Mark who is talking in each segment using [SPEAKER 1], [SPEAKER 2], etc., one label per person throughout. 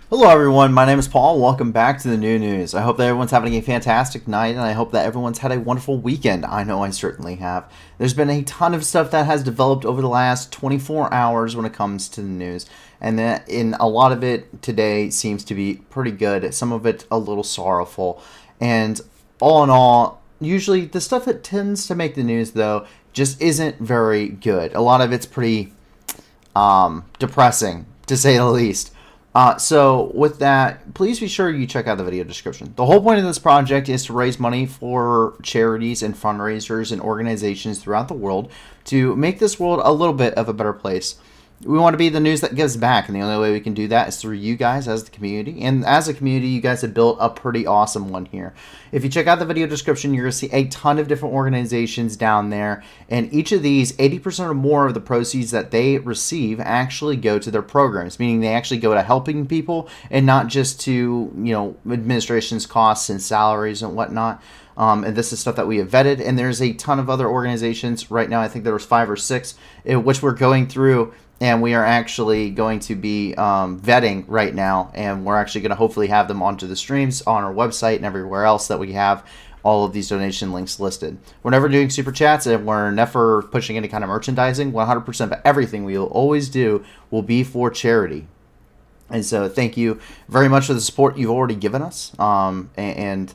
[SPEAKER 1] Hello everyone, my name is Paul. Welcome back to the new news. I hope that everyone's having a fantastic night, and I hope that everyone's had a wonderful weekend. I know I certainly have. There's been a ton of stuff that has developed over the last 24 hours when it comes to the news, and that in a lot of it today seems to be pretty good. Some of it a little sorrowful, and all in all, usually the stuff that tends to make the news though just isn't very good. A lot of it's pretty depressing, to say the least. So with that, please be sure you check out the video description. The whole point of this project is to raise money for charities and fundraisers and organizations throughout the world to make this world a little bit of a better place. We want to be the news that gives back, and the only way we can do that is through you guys as the community. And as a community, you guys have built a pretty awesome one here. If you check out the video description, you're going to see a ton of different organizations down there, and each of these, 80% or more of the proceeds that they receive actually go to their programs, meaning they actually go to helping people and not just to, administration's costs and salaries and whatnot. And this is stuff that we have vetted, and there's a ton of other organizations. Right now, I think there was 5 or 6, which we're going through, and we are actually going to be vetting right now, and we're actually going to hopefully have them onto the streams on our website and everywhere else that we have all of these donation links listed. We're never doing super chats, and we're never pushing any kind of merchandising. 100% of everything we will always do will be for charity. And so thank you very much for the support you've already given us and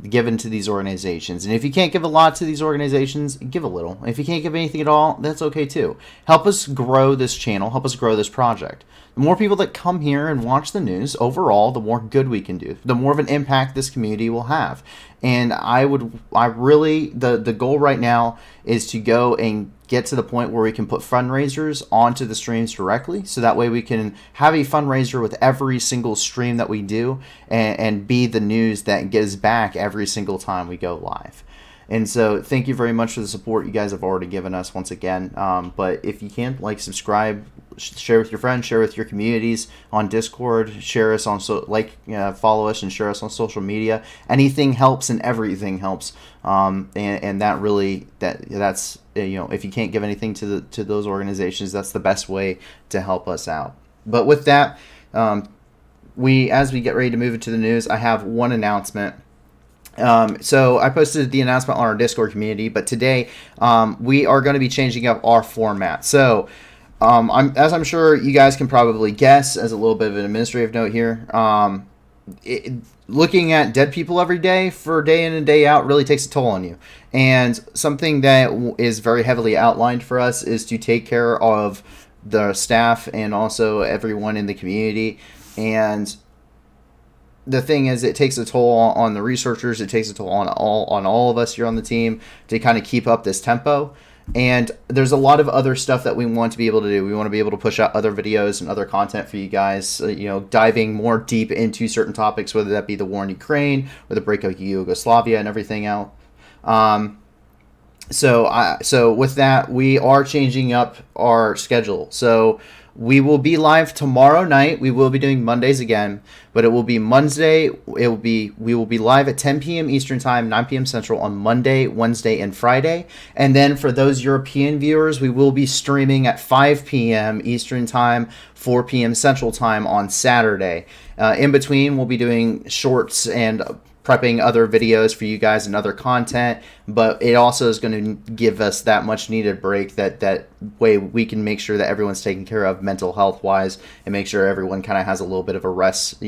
[SPEAKER 1] given to these organizations. And if you can't give a lot to these organizations, give a little. If you can't give anything at all, that's okay too. Help us grow this channel. Help us grow this project. The more people that come here and watch the news, overall, the more good we can do. The more of an impact this community will have. And the goal right now is to go and get to the point where we can put fundraisers onto the streams directly, so that way we can have a fundraiser with every single stream that we do, and be the news that gives back every single time we go live. And so thank you very much for the support you guys have already given us once again. But if you can, subscribe, share with your friends, share with your communities on Discord, share us on follow us and share us on social media. Anything helps and everything helps. And that really that's if you can't give anything to those organizations, that's the best way to help us out. But with that, as we get ready to move into the news, I have one announcement. So I posted the announcement on our Discord community, but today we are going to be changing up our format. So as I'm sure you guys can probably guess, as a little bit of an administrative note here, looking at dead people every day for day in and day out really takes a toll on you. And something that is very heavily outlined for us is to take care of the staff and also everyone in the community. And the thing is, it takes a toll on the researchers. It takes a toll on all of us here on the team to kind of keep up this tempo. And there's a lot of other stuff that we want to be able to do. We want to be able to push out other videos and other content for you guys, diving more deep into certain topics, whether that be the war in Ukraine or the breakup of Yugoslavia and everything else. So with that, we are changing up our schedule. So we will be live tomorrow night. We will be doing Mondays again, but it will be Monday. We will be live at 10 p.m. Eastern Time, 9 p.m. Central on Monday, Wednesday, and Friday. And then for those European viewers, we will be streaming at 5 p.m. Eastern Time, 4 p.m. Central Time on Saturday. In between, we'll be doing shorts and prepping other videos for you guys and other content, but it also is going to give us that much needed break, that way we can make sure that everyone's taken care of mental health wise, and make sure everyone kind of has a little bit of a rest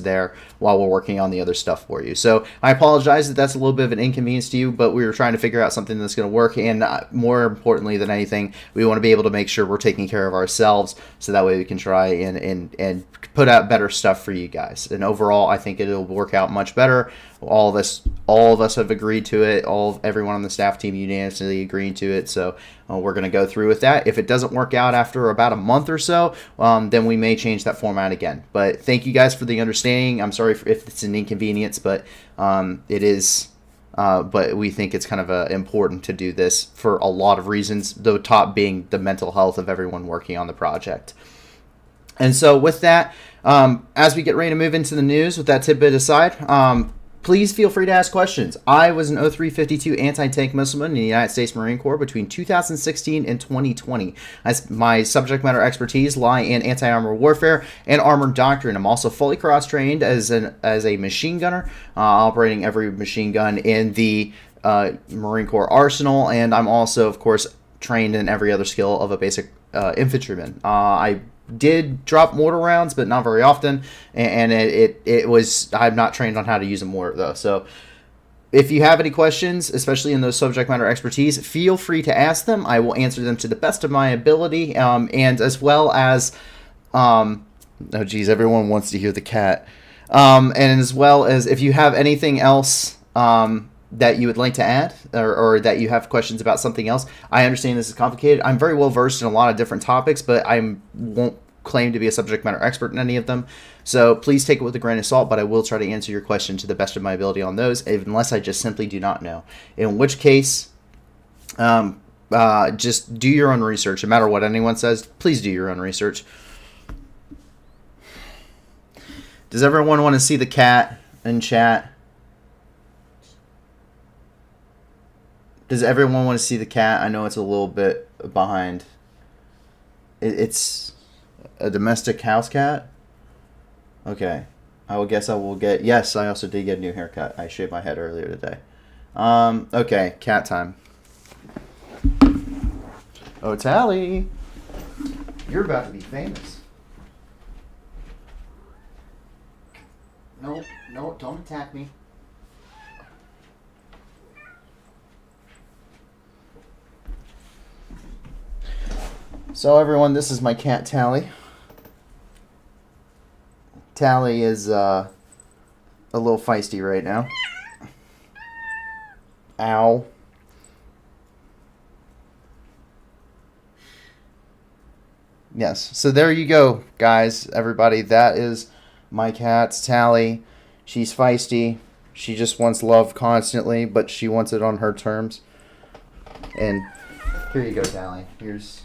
[SPEAKER 1] there while we're working on the other stuff for you. So I apologize that that's a little bit of an inconvenience to you, but we were trying to figure out something that's going to work, and more importantly than anything, we want to be able to make sure we're taking care of ourselves, so that way we can try and put out better stuff for you guys. And overall, I think it'll work out much better. All of us have agreed to it. Everyone on the staff team unanimously agreed to it. So we're going to go through with that. If it doesn't work out after about a month or so, then we may change that format again. But thank you guys for the understanding. I'm sorry if it's an inconvenience, but it is. But we think it's kind of important to do this for a lot of reasons, the top being the mental health of everyone working on the project. And so with that, as we get ready to move into the news, with that tidbit aside, Please feel free to ask questions. I was an 0352 anti-tank missileman in the United States Marine Corps between 2016 and 2020. My subject matter expertise lie in anti-armor warfare and armored doctrine. I'm also fully cross-trained as a machine gunner, operating every machine gun in the Marine Corps arsenal, and I'm also, of course, trained in every other skill of a basic infantryman. I did drop mortar rounds, but not very often, and I'm not trained on how to use a mortar though. So if you have any questions, especially in those subject matter expertise, feel free to ask them. I will answer them to the best of my ability, and as well as oh geez, everyone wants to hear the cat, and as well as if you have anything else that you would like to add, or that you have questions about something else. I understand this is complicated. I'm very well versed in a lot of different topics, but I won't claim to be a subject matter expert in any of them. So please take it with a grain of salt, but I will try to answer your question to the best of my ability on those, unless I just simply do not know. In which case, just do your own research. No matter what anyone says, please do your own research. Does everyone want to see the cat in chat? Does everyone want to see the cat? I know it's a little bit behind. It's a domestic house cat? Okay. I will guess I will get... Yes, I also did get a new haircut. I shaved my head earlier today. Okay, cat time. Oh, Tally! You're about to be famous. No, don't attack me. So everyone, this is my cat Tally. Tally is a little feisty right now. Ow. Yes, so there you go, guys, everybody. That is my cat, Tally. She's feisty. She just wants love constantly, but she wants it on her terms. And here you go, Tally. Here's...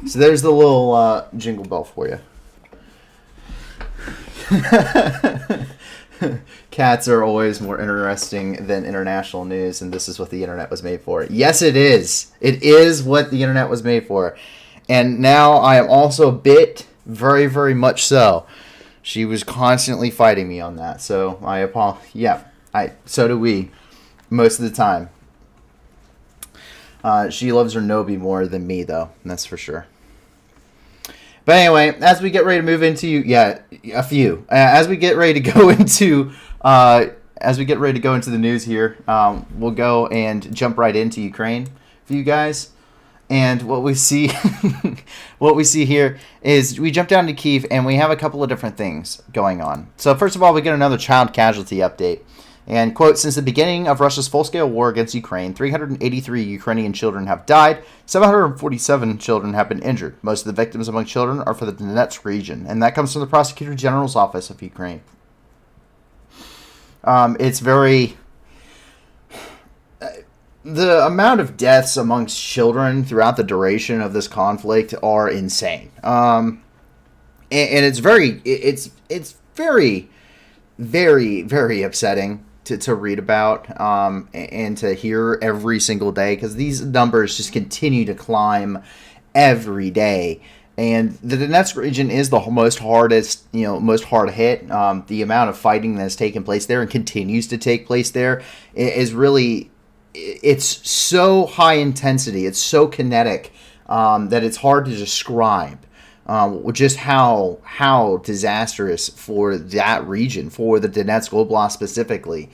[SPEAKER 1] So there's the little jingle bell for you. Cats are always more interesting than international news, and this is what the internet was made for. Yes, it is. It is what the internet was made for. And now I am also bit, very, very much so. She was constantly fighting me on that, so I apologize. Yeah, so do we, most of the time. She loves her Nobi more than me, though. That's for sure. But anyway, as we get ready to move into as we get ready to go into the news here, we'll go and jump right into Ukraine for you guys. And what we see, here is we jump down to Kyiv, and we have a couple of different things going on. So first of all, we get another child casualty update. And, quote, since the beginning of Russia's full-scale war against Ukraine, 383 Ukrainian children have died, 747 children have been injured. Most of the victims among children are from the Donetsk region, and that comes from the Prosecutor General's Office of Ukraine. It's very... The amount of deaths amongst children throughout the duration of this conflict are insane. And it's very, very, very upsetting to read about and to hear every single day, because these numbers just continue to climb every day. And the Donetsk region is the most hard hit. The amount of fighting that has taken place there and continues to take place there is really, it's so high intensity, it's so kinetic that it's hard to describe. Just how disastrous for that region, for the Donetsk Oblast specifically,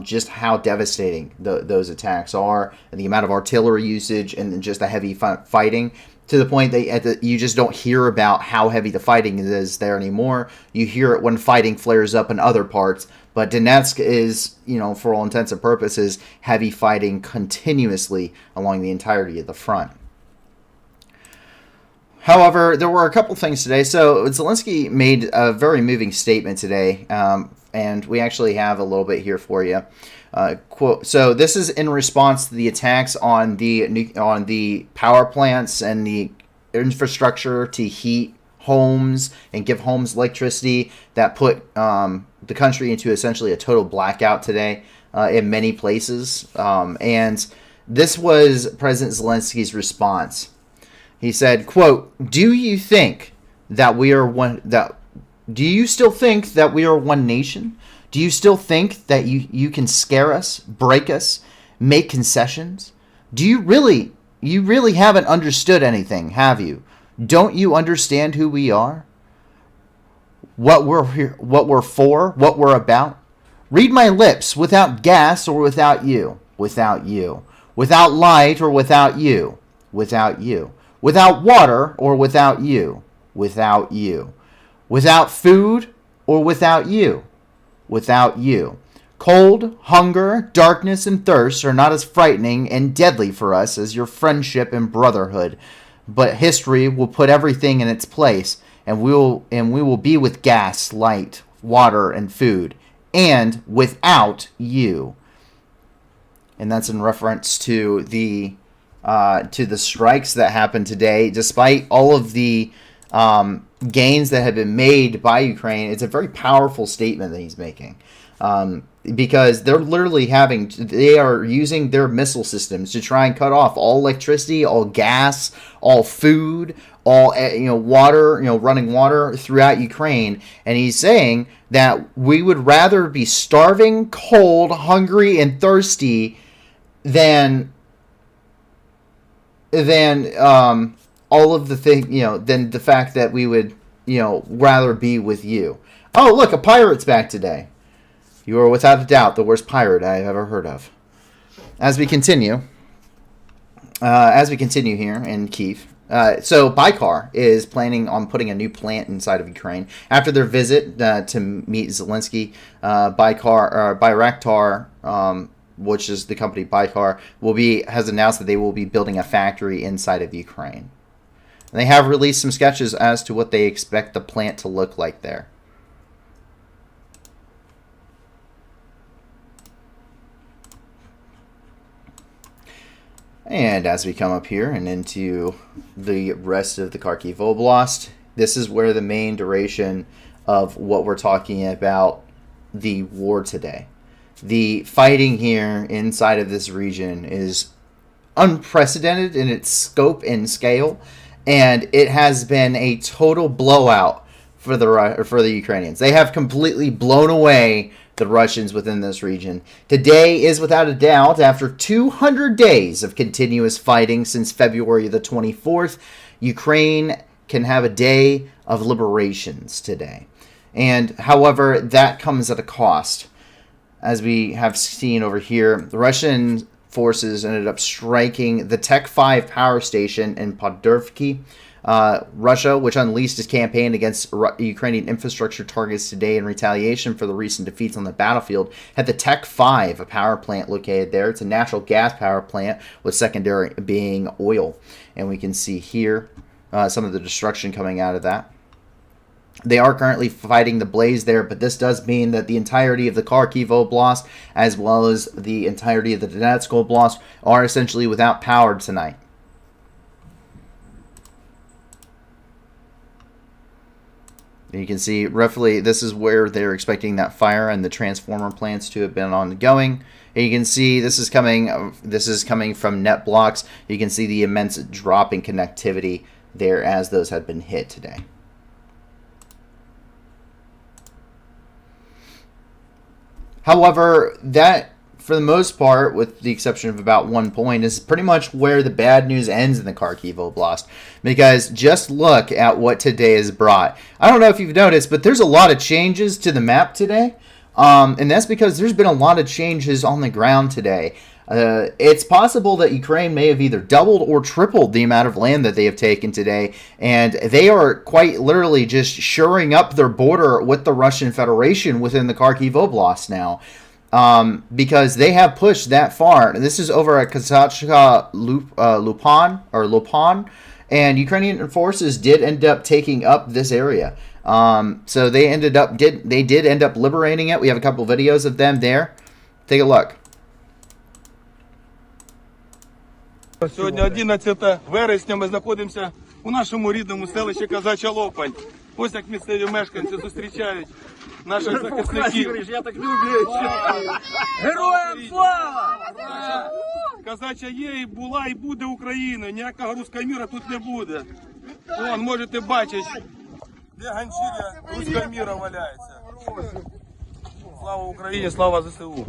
[SPEAKER 1] just how devastating those attacks are, and the amount of artillery usage and just the heavy fighting, to the point that you just don't hear about how heavy the fighting is there anymore. You hear it when fighting flares up in other parts, but Donetsk is, for all intents and purposes, heavy fighting continuously along the entirety of the front. However, there were a couple things today. So Zelensky made a very moving statement today, and we actually have a little bit here for you. Quote, so this is in response to the attacks on the power plants and the infrastructure to heat homes and give homes electricity that put the country into essentially a total blackout today in many places. And this was President Zelensky's response. He said, quote, "Do you think that we are one that do you still think that we are one nation? Do you still think that you can scare us, break us, make concessions? Do you really haven't understood anything, have you? Don't you understand who we are? What we're here, what we're for, what we're about? Read my lips, without gas or without you, without you, without light or without you, without you, without water or without you, without you, without food or without you, without you. Cold, hunger, darkness, and thirst are not as frightening and deadly for us as your friendship and brotherhood. But history will put everything in its place, and we will be with gas, light, water, and food, and without you." And that's in reference to the strikes that happened today. Despite all of the gains that have been made by Ukraine, it's a very powerful statement that he's making. Because they're literally they are using their missile systems to try and cut off all electricity, all gas, all food, all water, running water throughout Ukraine. And he's saying that we would rather be starving, cold, hungry, and thirsty than all of the than the fact that we would rather be with you. Oh, look, a pirate's back today. You are without a doubt the worst pirate I have ever heard of. As we continue here in Kyiv, so Baykar is planning on putting a new plant inside of Ukraine after their visit to meet Zelensky. Bayraktar, which is the company Baykar, has announced that they will be building a factory inside of Ukraine. And they have released some sketches as to what they expect the plant to look like there. And as we come up here and into the rest of the Kharkiv Oblast, this is where the main duration of what we're talking about the war today. The fighting here inside of this region is unprecedented in its scope and scale, and it has been a total blowout for the Ukrainians. They have completely blown away the Russians within this region. Today is without a doubt, after 200 days of continuous fighting since February the 24th, Ukraine can have a day of liberations today. And however, that comes at a cost. As we have seen over here, the Russian forces ended up striking the Tech 5 power station in Podgorivky, Russia, which unleashed its campaign against Ukrainian infrastructure targets today in retaliation for the recent defeats on the battlefield, had the Tech 5, a power plant located there. It's a natural gas power plant with secondary being oil. And we can see here some of the destruction coming out of that. They are currently fighting the blaze there, but this does mean that the entirety of the Kharkiv Oblast, as well as the entirety of the Donetsk Oblast, are essentially without power tonight. You can see roughly this is where they're expecting that fire and the transformer plants to have been ongoing. And you can see this is coming from net blocks. You can see the immense drop in connectivity there as those have been hit today. However, that, for the most part, with the exception of about 1 point, is pretty much where the bad news ends in the Kharkiv Oblast. Because just look at what today has brought. I don't know if you've noticed, but there's a lot of changes to the map today. And that's because there's been a lot of changes on the ground today. It's possible that Ukraine may have either doubled or tripled the amount of land that they have taken today, and they are quite literally just shoring up their border with the Russian Federation within the Kharkiv Oblast now, because they have pushed that far. This is over at Kazachka Lupan, and Ukrainian forces did end up taking up this area. So they did end up liberating it. We have a couple videos of them there. Take a look.
[SPEAKER 2] Сьогодні 11 вересня, ми знаходимося у нашому рідному селищі Козача Лопань. Ось як місцеві мешканці зустрічають наших захисників. Я так люблю. Героям слава! Козача є, і була, і буде Україна. Ніякого руського міра тут не буде. Вон, можете бачити, де ганчір'я руського міра валяється. Слава Україні, слава ЗСУ!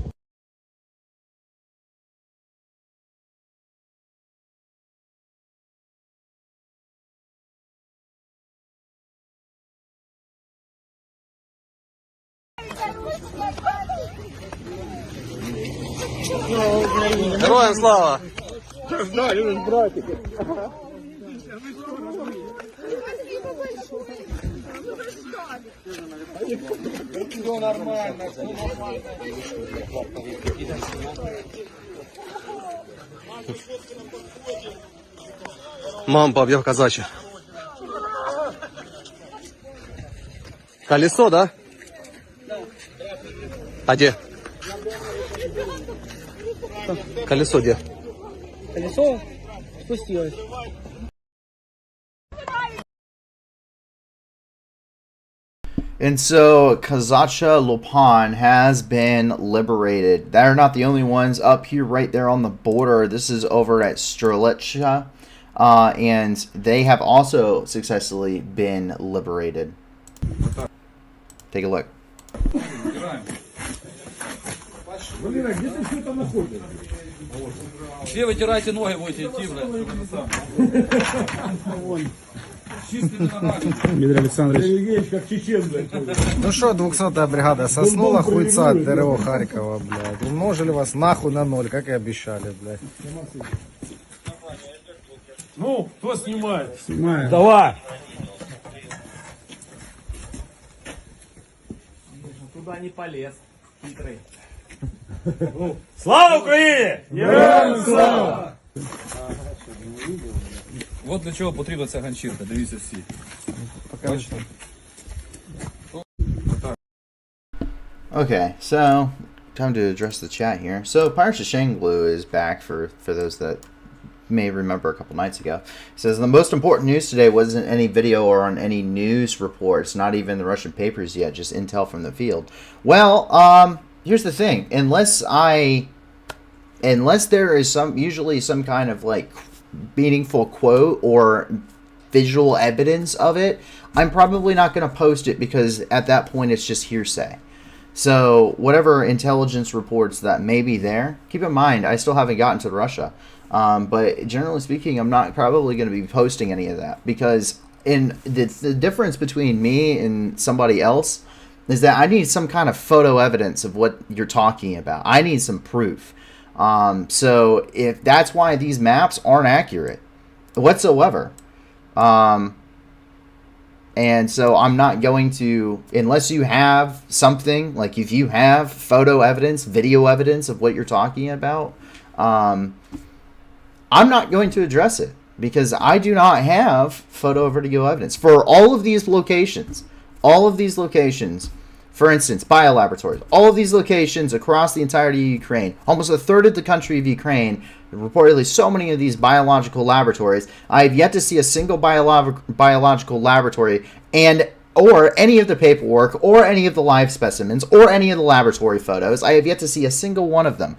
[SPEAKER 2] Героям слава! Знаю, братики. Все нормально, все нормально. Мам, пап, я в Казаче. Колесо, да? А где? Колесо где?
[SPEAKER 3] Колесо спустилось.
[SPEAKER 1] And so Kazacha Lopan has been liberated. They're not the only ones up here right there on the border. This is over at Strelica. And they have also successfully been liberated. Take a look.
[SPEAKER 4] Все вытирайте ноги, будете идти, блядь.
[SPEAKER 3] Дмитрий Александрович.
[SPEAKER 5] Ну что, 200-я бригада соснула хуйца от ДРО Харькова, блядь. Умножили вас нахуй на 0, как и обещали, блядь.
[SPEAKER 6] Ну, кто снимает?
[SPEAKER 3] Снимаю.
[SPEAKER 6] Давай!
[SPEAKER 4] Туда не полез. Хитрый.
[SPEAKER 6] Слава Україні! Героям слава!
[SPEAKER 4] От для чого потрібна ця ганчірка, дивіться всі. Бачите?
[SPEAKER 1] Okay, so time to address the chat here. So Pirates of Shanglu is back for those that may remember a couple nights ago. It says the most important news today wasn't any video or on any news reports, not even the Russian papers yet, just intel from the field. Well, here's the thing. Unless there is usually some kind of like meaningful quote or visual evidence of it, I'm probably not going to post it because at that point it's just hearsay. So whatever intelligence reports that may be there, keep in mind I still haven't gotten to Russia. But generally speaking, I'm not probably going to be posting any of that because the difference between me and somebody else is that I need some kind of photo evidence of what you're talking about. I need some proof. So if that's why these maps aren't accurate whatsoever. And so I'm not going to, unless you have something, like if you have photo evidence, video evidence of what you're talking about, I'm not going to address it because I do not have photo or video evidence for all of these locations. All of these locations, for instance, biolaboratories, all of these locations across the entirety of Ukraine, almost a third of the country of Ukraine, reportedly so many of these biological laboratories. I have yet to see a single biological laboratory or any of the paperwork or any of the live specimens or any of the laboratory photos. I have yet to see a single one of them.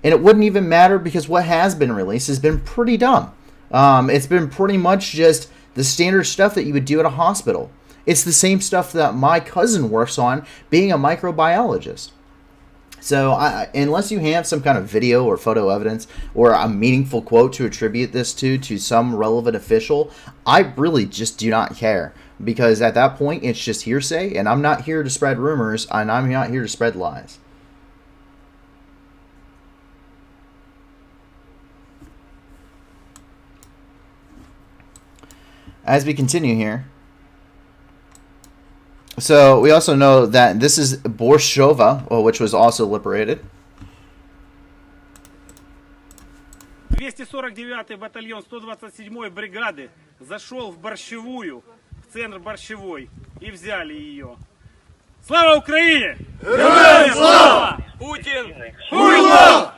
[SPEAKER 1] And it wouldn't even matter because what has been released has been pretty dumb. It's been pretty much just the standard stuff that you would do at a hospital. It's the same stuff that my cousin works on being a microbiologist. So unless you have some kind of video or photo evidence or a meaningful quote to attribute this to some relevant official, I really just do not care. Because at that point, it's just hearsay, and I'm not here to spread rumors, and I'm not here to spread lies. As we continue here, so we also know that this is Borshova, which was also liberated.
[SPEAKER 6] 249-й батальон 127-й бригады зашел в Борщевую, в центр Борщевой, и взяли ее. Слава Украине! Героям слава! Путин! Хуйло!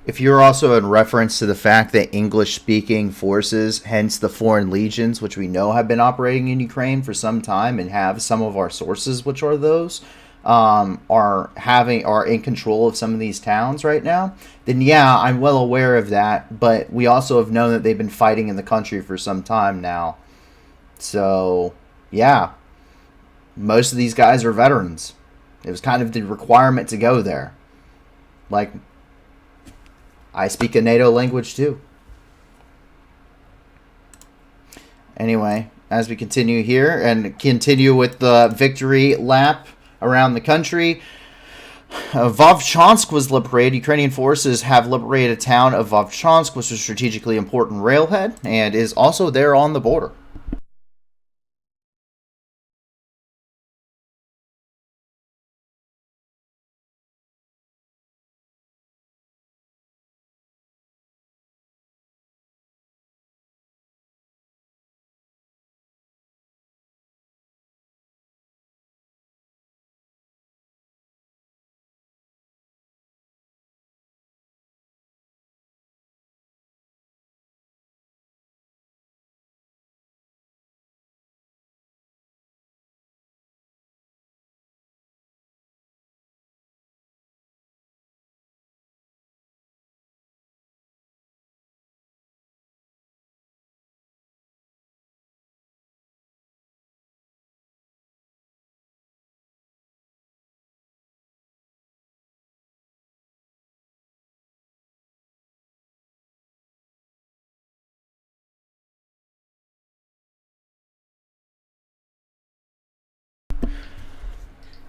[SPEAKER 1] If you're also in reference to the fact that English-speaking forces, hence the foreign legions, which we know have been operating in Ukraine for some time and have some of our sources, which are those, are in control of some of these towns right now, then yeah, I'm well aware of that. But we also have known that they've been fighting in the country for some time now. So yeah, most of these guys are veterans. It was kind of the requirement to go there. Like, I speak a NATO language too. Anyway, as we continue here and continue with the victory lap around the country, Vovchansk was liberated. Ukrainian forces have liberated a town of Vovchansk, which is a strategically important railhead and is also there on the border.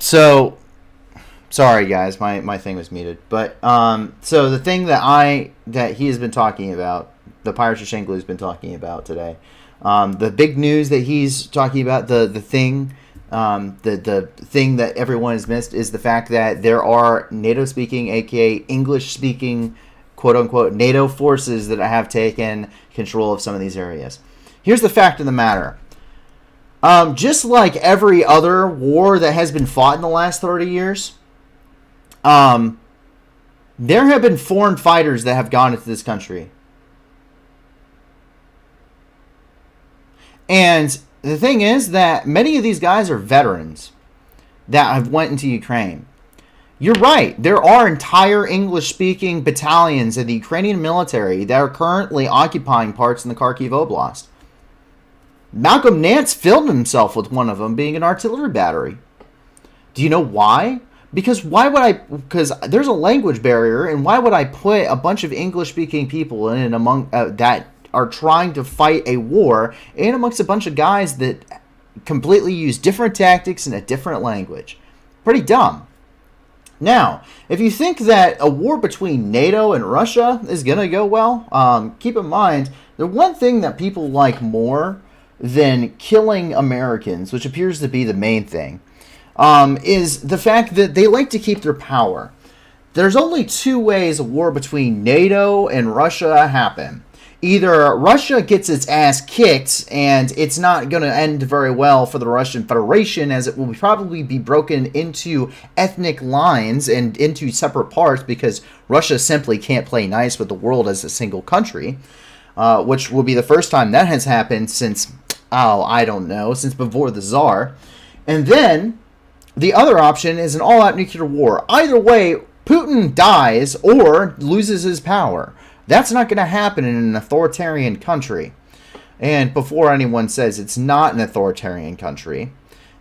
[SPEAKER 1] So, sorry guys, my thing was muted. But so the thing that he has been talking about, the Pirates of Shanglu has been talking about today, the big news that he's talking about, the thing that everyone has missed is the fact that there are NATO speaking, aka English speaking, quote unquote NATO forces that have taken control of some of these areas. Here's the fact of the matter. Just like every other war that has been fought in the last 30 years, there have been foreign fighters that have gone into this country. And the thing is that many of these guys are veterans that have went into Ukraine. You're right. There are entire English-speaking battalions in the Ukrainian military that are currently occupying parts in the Kharkiv Oblast. Malcolm Nance filmed himself with one of them being an artillery battery. Do you know why? Because there's a language barrier, and why would I put a bunch of English-speaking people in among that are trying to fight a war in amongst a bunch of guys that completely use different tactics in a different language? Pretty dumb. Now, if you think that a war between NATO and Russia is going to go well, keep in mind, the one thing that people like more than killing Americans, which appears to be the main thing, is the fact that they like to keep their power. There's only two ways a war between NATO and Russia happen. Either Russia gets its ass kicked and it's not going to end very well for the Russian Federation, as it will probably be broken into ethnic lines and into separate parts because Russia simply can't play nice with the world as a single country, which will be the first time that has happened since, I don't know, since before the Tsar. And then the other option is an all-out nuclear war. Either way, Putin dies or loses his power. That's not going to happen in an authoritarian country. And before anyone says it's not an authoritarian country,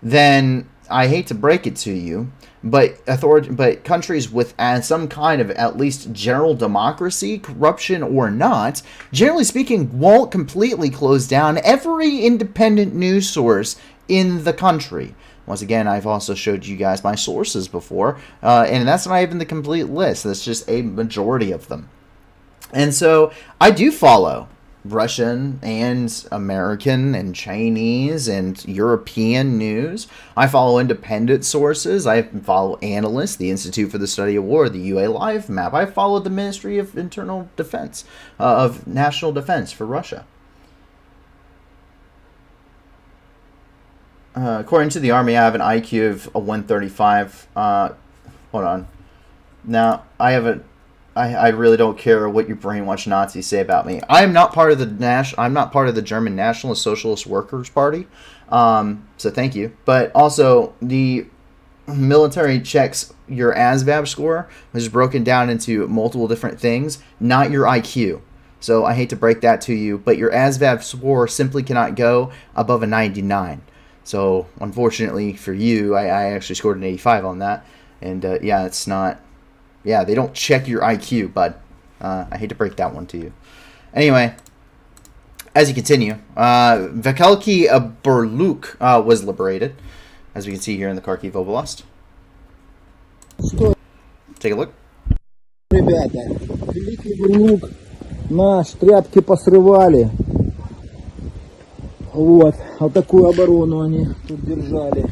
[SPEAKER 1] then I hate to break it to you, but countries with some kind of at least general democracy, corruption or not, generally speaking, won't completely close down every independent news source in the country. Once again, I've also showed you guys my sources before, and that's not even the complete list. That's just a majority of them. And so I do follow Russian and American and Chinese and European news. I follow independent sources. I follow analysts, the Institute for the Study of War, the UA Live Map. I follow the Ministry of Internal Defense, of National Defense for Russia. According to the Army, I have an IQ of 135. Hold on. Now, I have a I really don't care what you brainwashed Nazis say about me. I am not part of the I'm not part of the German Nationalist Socialist Workers Party. So thank you. But also the military checks your ASVAB score, which is broken down into multiple different things, not your IQ. So I hate to break that to you, but your ASVAB score simply cannot go above a 99. So unfortunately for you, I actually scored an 85 on that. And yeah, it's not... Yeah, they don't check your IQ, bud. I hate to break that one to you. Anyway, as you continue, Vekelki Burluk was liberated, as we can see here in the Kharkiv Oblast. Take a look.
[SPEAKER 7] Ребята, Великий Бурлук наш, тряпки посрывали. Вот такую оборону они тут держали.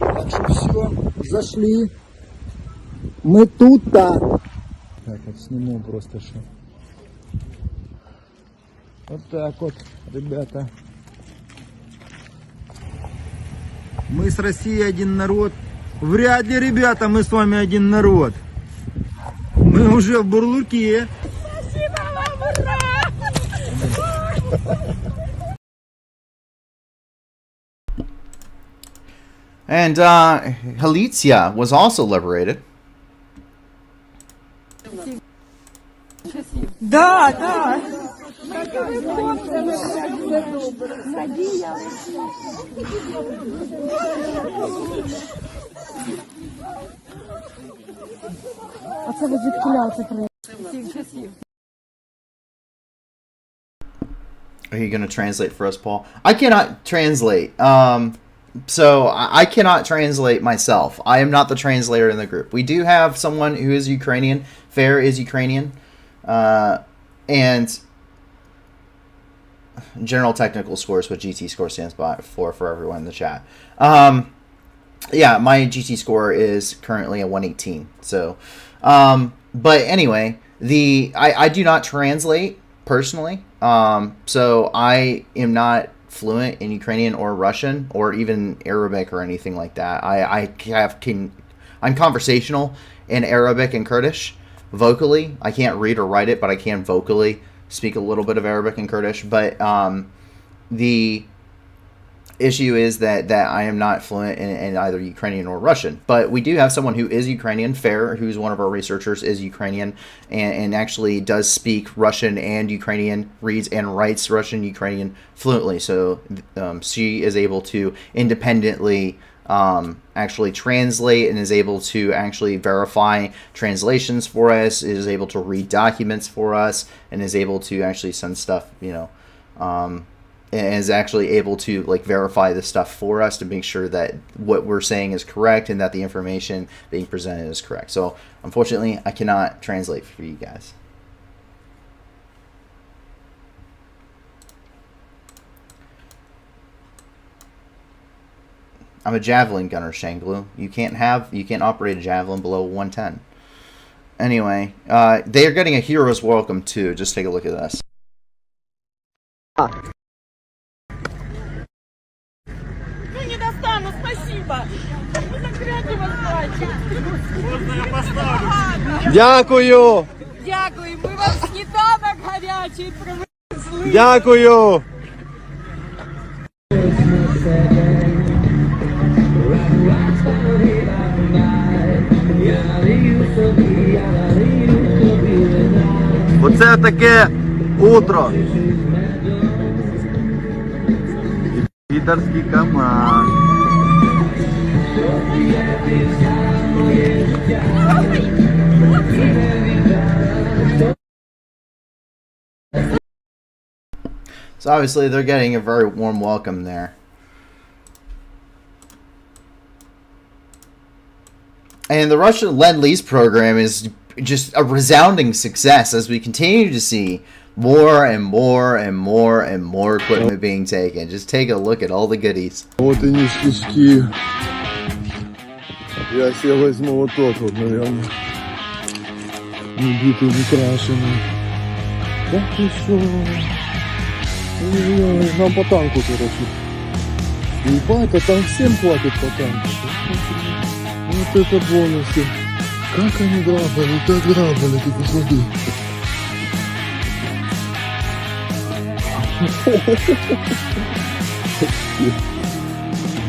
[SPEAKER 7] Так что все, зашли. Мы тут-то. Так, вот сниму просто что. Вот так вот, ребята. Мы с Россией один народ. Вряд ли, ребята, мы с вами один народ. Мы уже в Бурлуке. Спасибо вам, ура!
[SPEAKER 1] And Halitzia was also liberated.
[SPEAKER 8] Да, да.
[SPEAKER 1] Are you going to translate for us, Paul? I cannot translate. So I cannot translate myself. I am not the translator in the group. We do have someone who is Ukrainian. Fair is Ukrainian. And general technical scores, what GT score stands for everyone in the chat. Yeah, my GT score is currently a 118. So, but anyway, I do not translate personally. So I am not fluent in Ukrainian or Russian or even Arabic or anything like that. I'm conversational in Arabic and Kurdish vocally. I can't read or write it, but I can vocally speak a little bit of Arabic and Kurdish. But the issue is that I am not fluent in either Ukrainian or Russian. But we do have someone who is Ukrainian, Fair, who's one of our researchers, is Ukrainian, and actually does speak Russian and Ukrainian, reads and writes Russian, Ukrainian fluently. So she is able to independently actually translate and is able to actually verify translations for us, is able to read documents for us, and is able to actually send stuff, and is actually able to like verify the stuff for us to make sure that what we're saying is correct and that the information being presented is correct. So unfortunately, I cannot translate for you guys. I'm a javelin gunner, Shanglu. You can't operate a javelin below 110. Anyway, they are getting a hero's welcome too. Just take a look at this.
[SPEAKER 7] Дякую!
[SPEAKER 8] Дякую, ми вам сніданок гарячий привезли.
[SPEAKER 7] Дякую! Оце таке утро. Підарський КамАЗ.
[SPEAKER 1] So obviously they're getting a very warm welcome there. And the Russian Lend-Lease program is just a resounding success as we continue to see more and more and more and more equipment being taken. Just take a look at all the goodies.
[SPEAKER 7] Вот и ништячки. Я себе возьму вот тот вот, наверное. Не битый, не крашеный. Да ты шо? Ой, нам по танку, короче. Ебать, а там всем хватит по танку. Вот это бонусы.
[SPEAKER 9] Как они грабили, ты посмотри.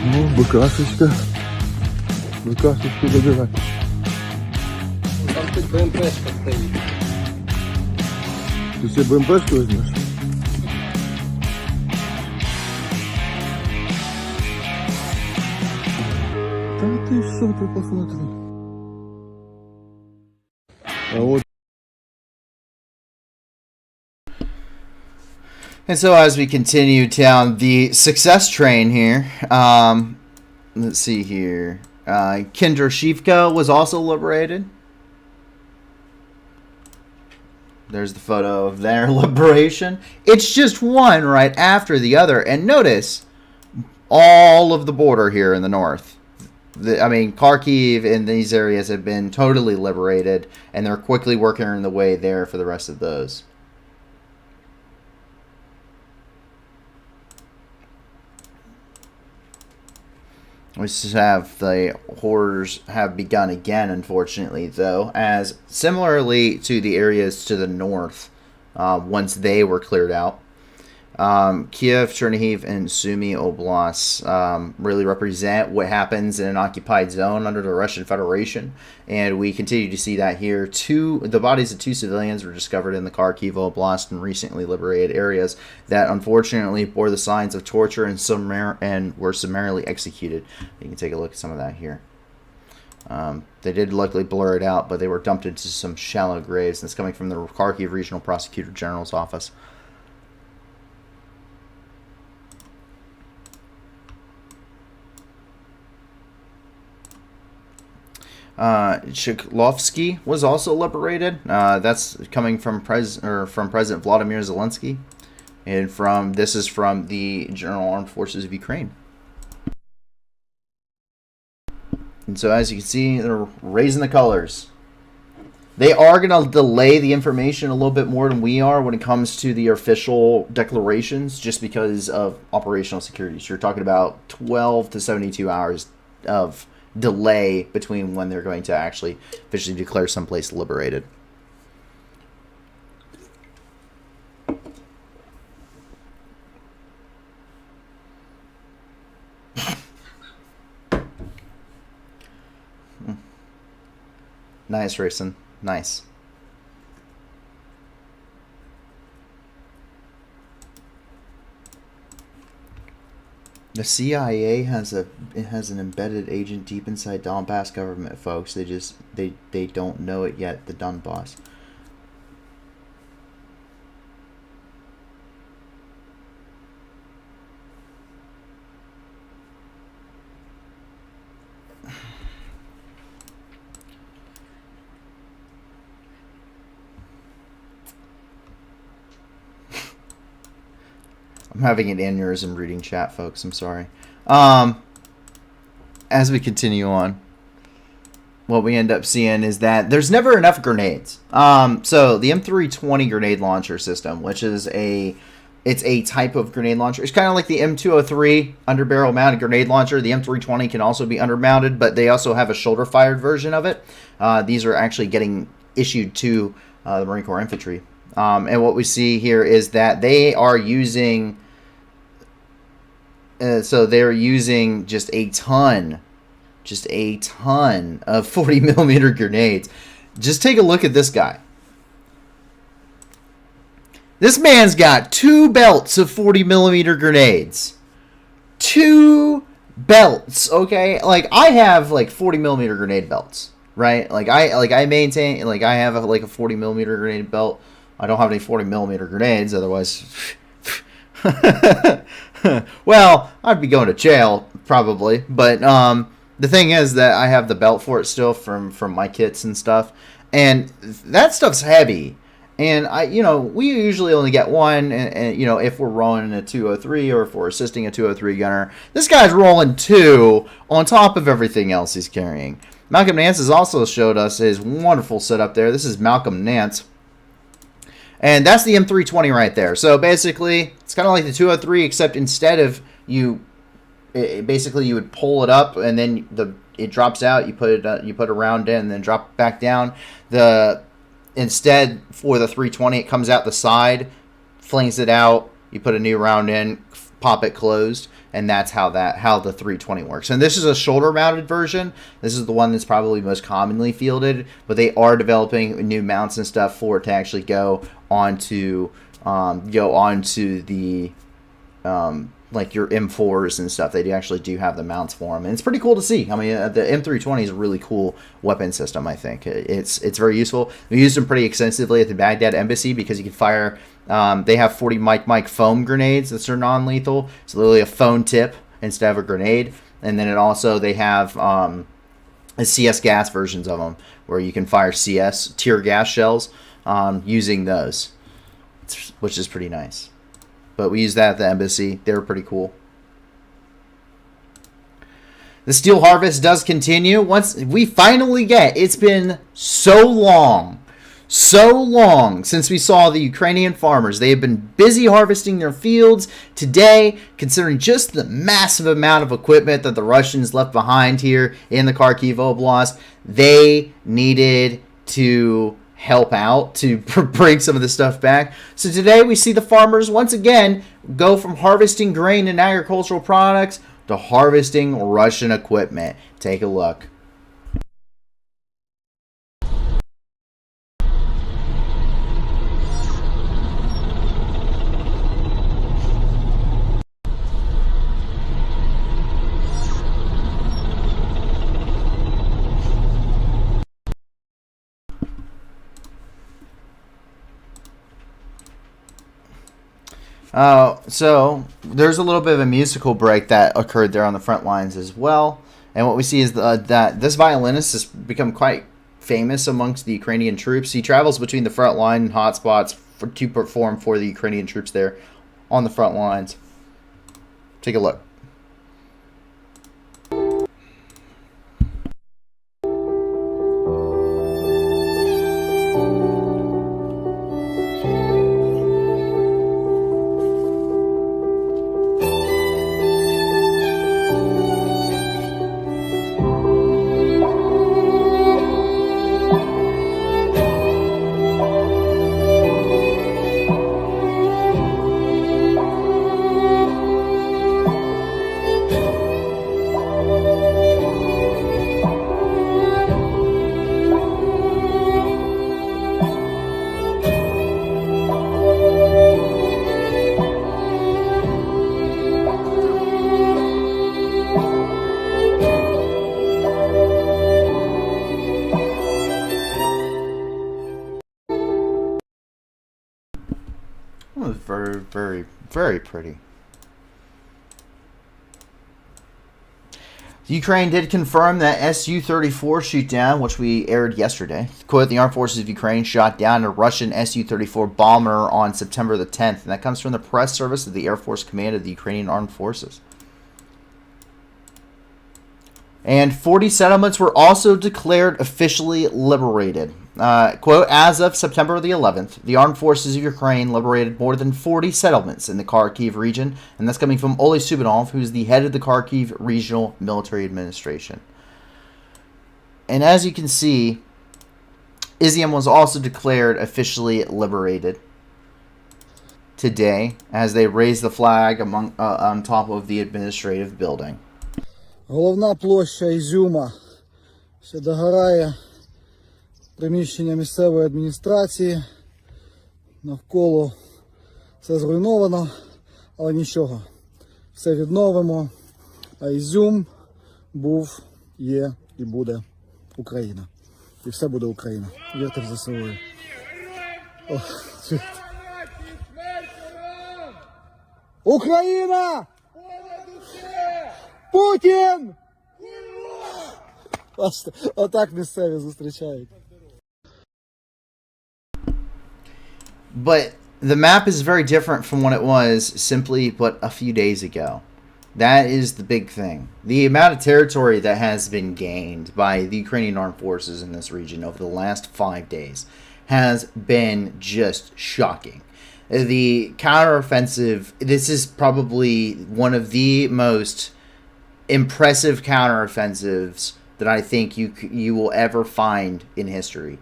[SPEAKER 9] Ну, БКшечка. БКшечку забирать.
[SPEAKER 3] Там хоть БМПшка стоит.
[SPEAKER 9] Ты себе БМПшку возьмешь? Да ты что, ты посмотри. А вот.
[SPEAKER 1] And so as we continue down the success train here, let's see here. Kendrashivka was also liberated. There's the photo of their liberation. It's just one right after the other. And notice all of the border here in the north. I mean, Kharkiv and these areas have been totally liberated, and they're quickly working on the way there for the rest of those. We just have the horrors have begun again, unfortunately, though, as similarly to the areas to the north, once they were cleared out. Kiev, Chernihiv, and Sumy Oblasts really represent what happens in an occupied zone under the Russian Federation, and we continue to see that here. The bodies of 2 civilians were discovered in the Kharkiv Oblast and recently liberated areas that unfortunately bore the signs of torture and were summarily executed. You can take a look at some of that here. They did luckily blur it out, but they were dumped into some shallow graves, and it's coming from the Kharkiv Regional Prosecutor General's office. Chiklovsky was also liberated. That's coming from President Vladimir Zelensky, and this is from the General Armed Forces of Ukraine. And so, as you can see, they're raising the colors. They are going to delay the information a little bit more than we are when it comes to the official declarations, just because of operational security. So you're talking about 12 to 72 hours of delay between when they're going to actually officially declare someplace liberated. Nice, Rayson. Nice. The CIA has an embedded agent deep inside Donbass government, folks. They don't know it yet. The Donbass. I'm having an aneurysm reading chat, folks. I'm sorry. As we continue on, what we end up seeing is that there's never enough grenades. So the M320 grenade launcher system, which is it's a type of grenade launcher. It's kind of like the M203 underbarrel mounted grenade launcher. The M320 can also be undermounted, but they also have a shoulder fired version of it. These are actually getting issued to the Marine Corps Infantry. And what we see here is that they are using, so they're using just a ton of 40 millimeter grenades. Just take a look at this guy. This man's got 2 belts of 40 millimeter grenades. 2 belts, okay? Like, I have like 40 millimeter grenade belts, right? I maintain, I have a 40 millimeter grenade belt. I don't have any 40 millimeter grenades, otherwise, well, I'd be going to jail probably. But the thing is that I have the belt for it still from my kits and stuff, and that stuff's heavy. And we usually only get one, and if we're rolling a 203 or if we're assisting a 203 gunner, this guy's rolling 2 on top of everything else he's carrying. Malcolm Nance has also showed us his wonderful setup there. This is Malcolm Nance. And that's the M320 right there. So basically, it's kind of like the 203, except instead of you would pull it up, and then it drops out. You put a round in, and then drop it back down. Instead, for the 320, it comes out the side, flings it out. You put a new round in, pop it closed, and that's how the 320 works. And this is a shoulder-mounted version. This is the one that's probably most commonly fielded, but they are developing new mounts and stuff for it to actually go onto the like your M4s and stuff. They actually do have the mounts for them, and it's pretty cool to see. I mean, the M320 is a really cool weapon system. I think it's very useful. We used them pretty extensively at the Baghdad embassy because you can fire. They have 40 mic foam grenades that are non-lethal. It's literally a phone tip instead of a grenade, and then they have CS gas versions of them where you can fire CS tear gas shells using those, which is pretty nice. But we use that at the embassy. They were pretty cool. The steel harvest does continue. Once we finally it's been so long since we saw the Ukrainian farmers. They have been busy harvesting their fields. Today, considering just the massive amount of equipment that the Russians left behind here in the Kharkiv Oblast, they needed to help out to bring some of this stuff back. So today we see the farmers once again go from harvesting grain and agricultural products to harvesting Russian equipment. Take a look. So there's a little bit of a musical break that occurred there on the front lines as well. And what we see is that this violinist has become quite famous amongst the Ukrainian troops. He travels between the front line hotspots to perform for the Ukrainian troops there on the front lines. Take a look. It was very, very, very pretty. Ukraine did confirm that Su-34 shoot down, which we aired yesterday. Quote, the Armed Forces of Ukraine shot down a Russian Su-34 bomber on September the 10th. And that comes from the press service of the Air Force Command of the Ukrainian Armed Forces. And 40 settlements were also declared officially liberated. Quote, as of September the 11th, the Armed Forces of Ukraine liberated more than 40 settlements in the Kharkiv region. And that's coming from Ole Subinov, who's the head of the Kharkiv Regional Military Administration. And as you can see, Izium was also declared officially liberated today as they raised the flag on top of the administrative building.
[SPEAKER 7] Головна площа Ізюма. Ще догорає приміщення місцевої адміністрації. Навколо все зруйновано, але нічого. Все відновимо. А Ізюм був, є і буде Україна. І все буде Україна. Вірте в ЗСУ. Україна! Путін! Отак місцеві зустрічають.
[SPEAKER 1] But the map is very different from what it was simply but a few days ago. That is the big thing. The amount of territory that has been gained by the Ukrainian armed forces in this region over the last 5 days has been just shocking. The counteroffensive, this is probably one of the most impressive counteroffensives that I think you will ever find in history.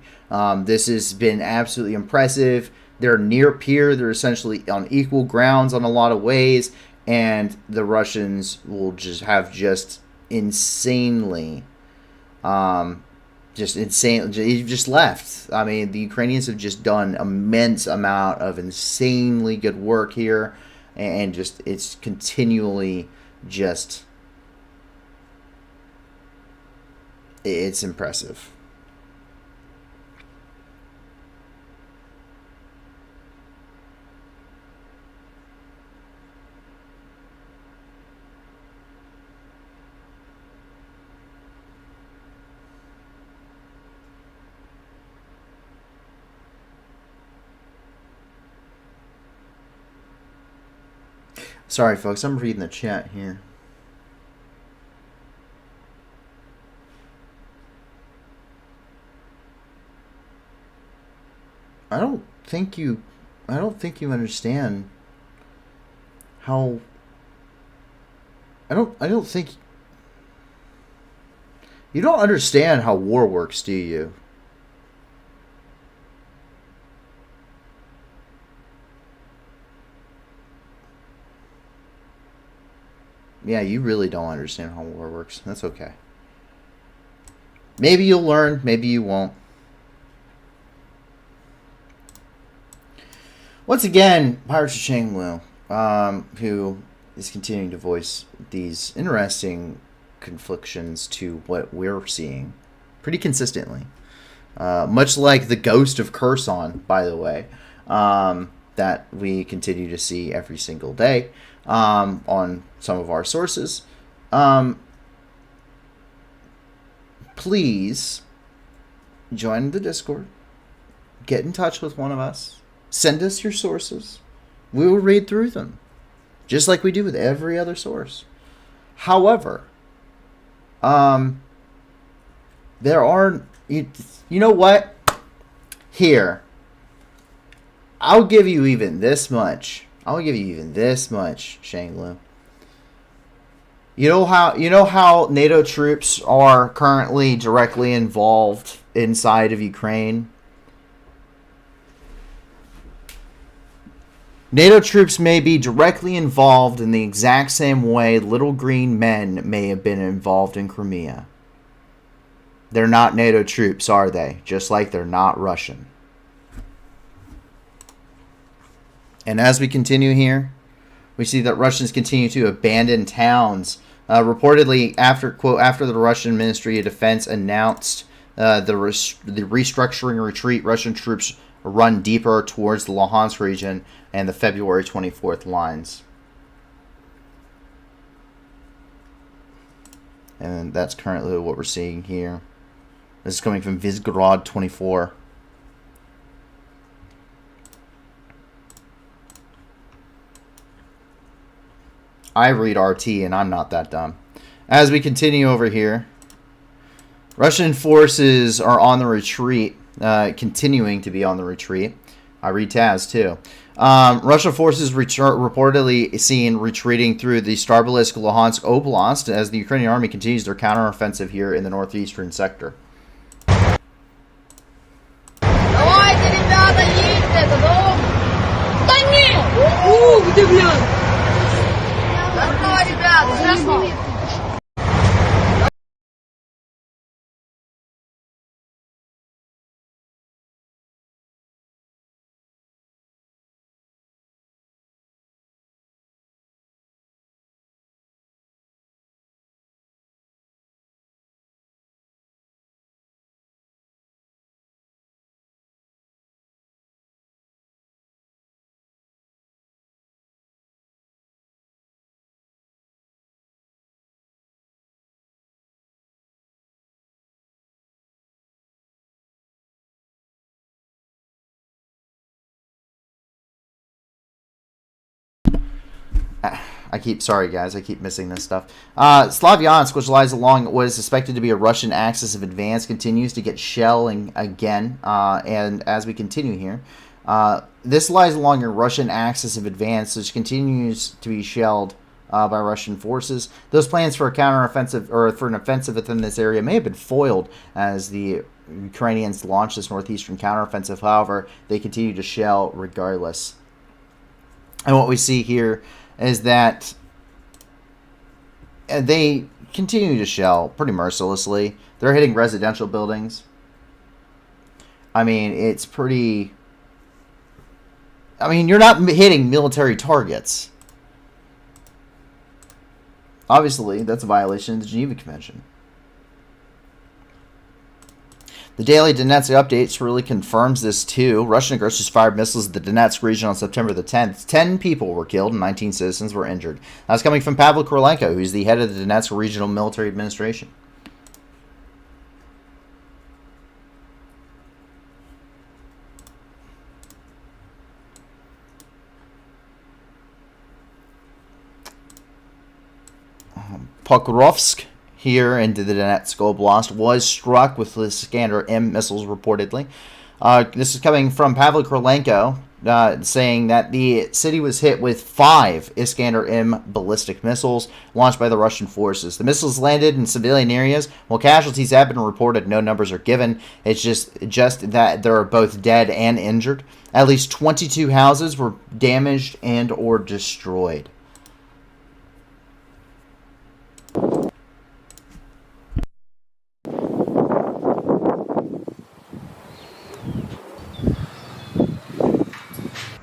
[SPEAKER 1] This has been absolutely impressive. They're near peer. They're essentially on equal grounds on a lot of ways, and the Russians will just insanely, just left. I mean, the Ukrainians have just done immense amount of insanely good work here, and just it's continually just it's impressive. Sorry, folks, I'm reading the chat here. I don't think you understand how I don't think you don't understand how war works, do you? Yeah, you really don't understand how war works. That's okay. Maybe you'll learn, maybe you won't. Once again, Pirates of Shangwu, who is continuing to voice these interesting conflictions to what we're seeing pretty consistently. Much like the ghost of Kherson, by the way, that we continue to see every single day on some of our sources. Please join the Discord. Get in touch with one of us. Send us your sources. We will read through them, just like we do with every other source. However, there are... You know what? Here. I'll give you even this much. Shanglu. You know how NATO troops are currently directly involved inside of Ukraine? NATO troops may be directly involved in the exact same way little green men may have been involved in Crimea. They're not NATO troops, are they? Just like they're not Russian. And as we continue here, we see that Russians continue to abandon towns. Reportedly, after the Russian Ministry of Defense announced the restructuring retreat, Russian troops run deeper towards the Luhansk region and the February 24th lines. And that's currently what we're seeing here. This is coming from Vizgorod 24. I read RT and I'm not that dumb. As we continue over here, Russian forces are on the retreat, continuing to be on the retreat. I read Taz too. Russian forces reportedly seen retreating through the Starbalisk Luhansk Oblast as the Ukrainian army continues their counteroffensive here in the northeastern sector.
[SPEAKER 8] Давайте, ребята, едьте, да нет! Где, блядь? Давай, ребята, сейчас мы...
[SPEAKER 1] Sorry guys, I keep missing this stuff. Slavyansk, which lies along what is suspected to be a Russian axis of advance, continues to get shelling again. And as we continue here, this lies along a Russian axis of advance, which continues to be shelled by Russian forces. Those plans for a counteroffensive or for an offensive within this area may have been foiled as the Ukrainians launched this northeastern counteroffensive. However, they continue to shell regardless. And what we see here is that they continue to shell pretty mercilessly. They're hitting residential buildings. I mean, it's pretty... I mean, you're not hitting military targets. Obviously, that's a violation of the Geneva Convention. The daily Donetsk updates really confirms this too. Russian aggressors fired missiles at the Donetsk region on September the 10th. 10 people were killed and 19 citizens were injured. That's coming from Pavel Korolenko, who's the head of the Donetsk Regional Military Administration. Pokrovsk here in the Donetsk Oblast was struck with the Iskander-M missiles reportedly. This is coming from Pavel Korolenko, saying that the city was hit with 5 Iskander-M ballistic missiles launched by the Russian forces. The missiles landed in civilian areas. While casualties have been reported, no numbers are given. It's just that there are both dead and injured. At least 22 houses were damaged and or destroyed.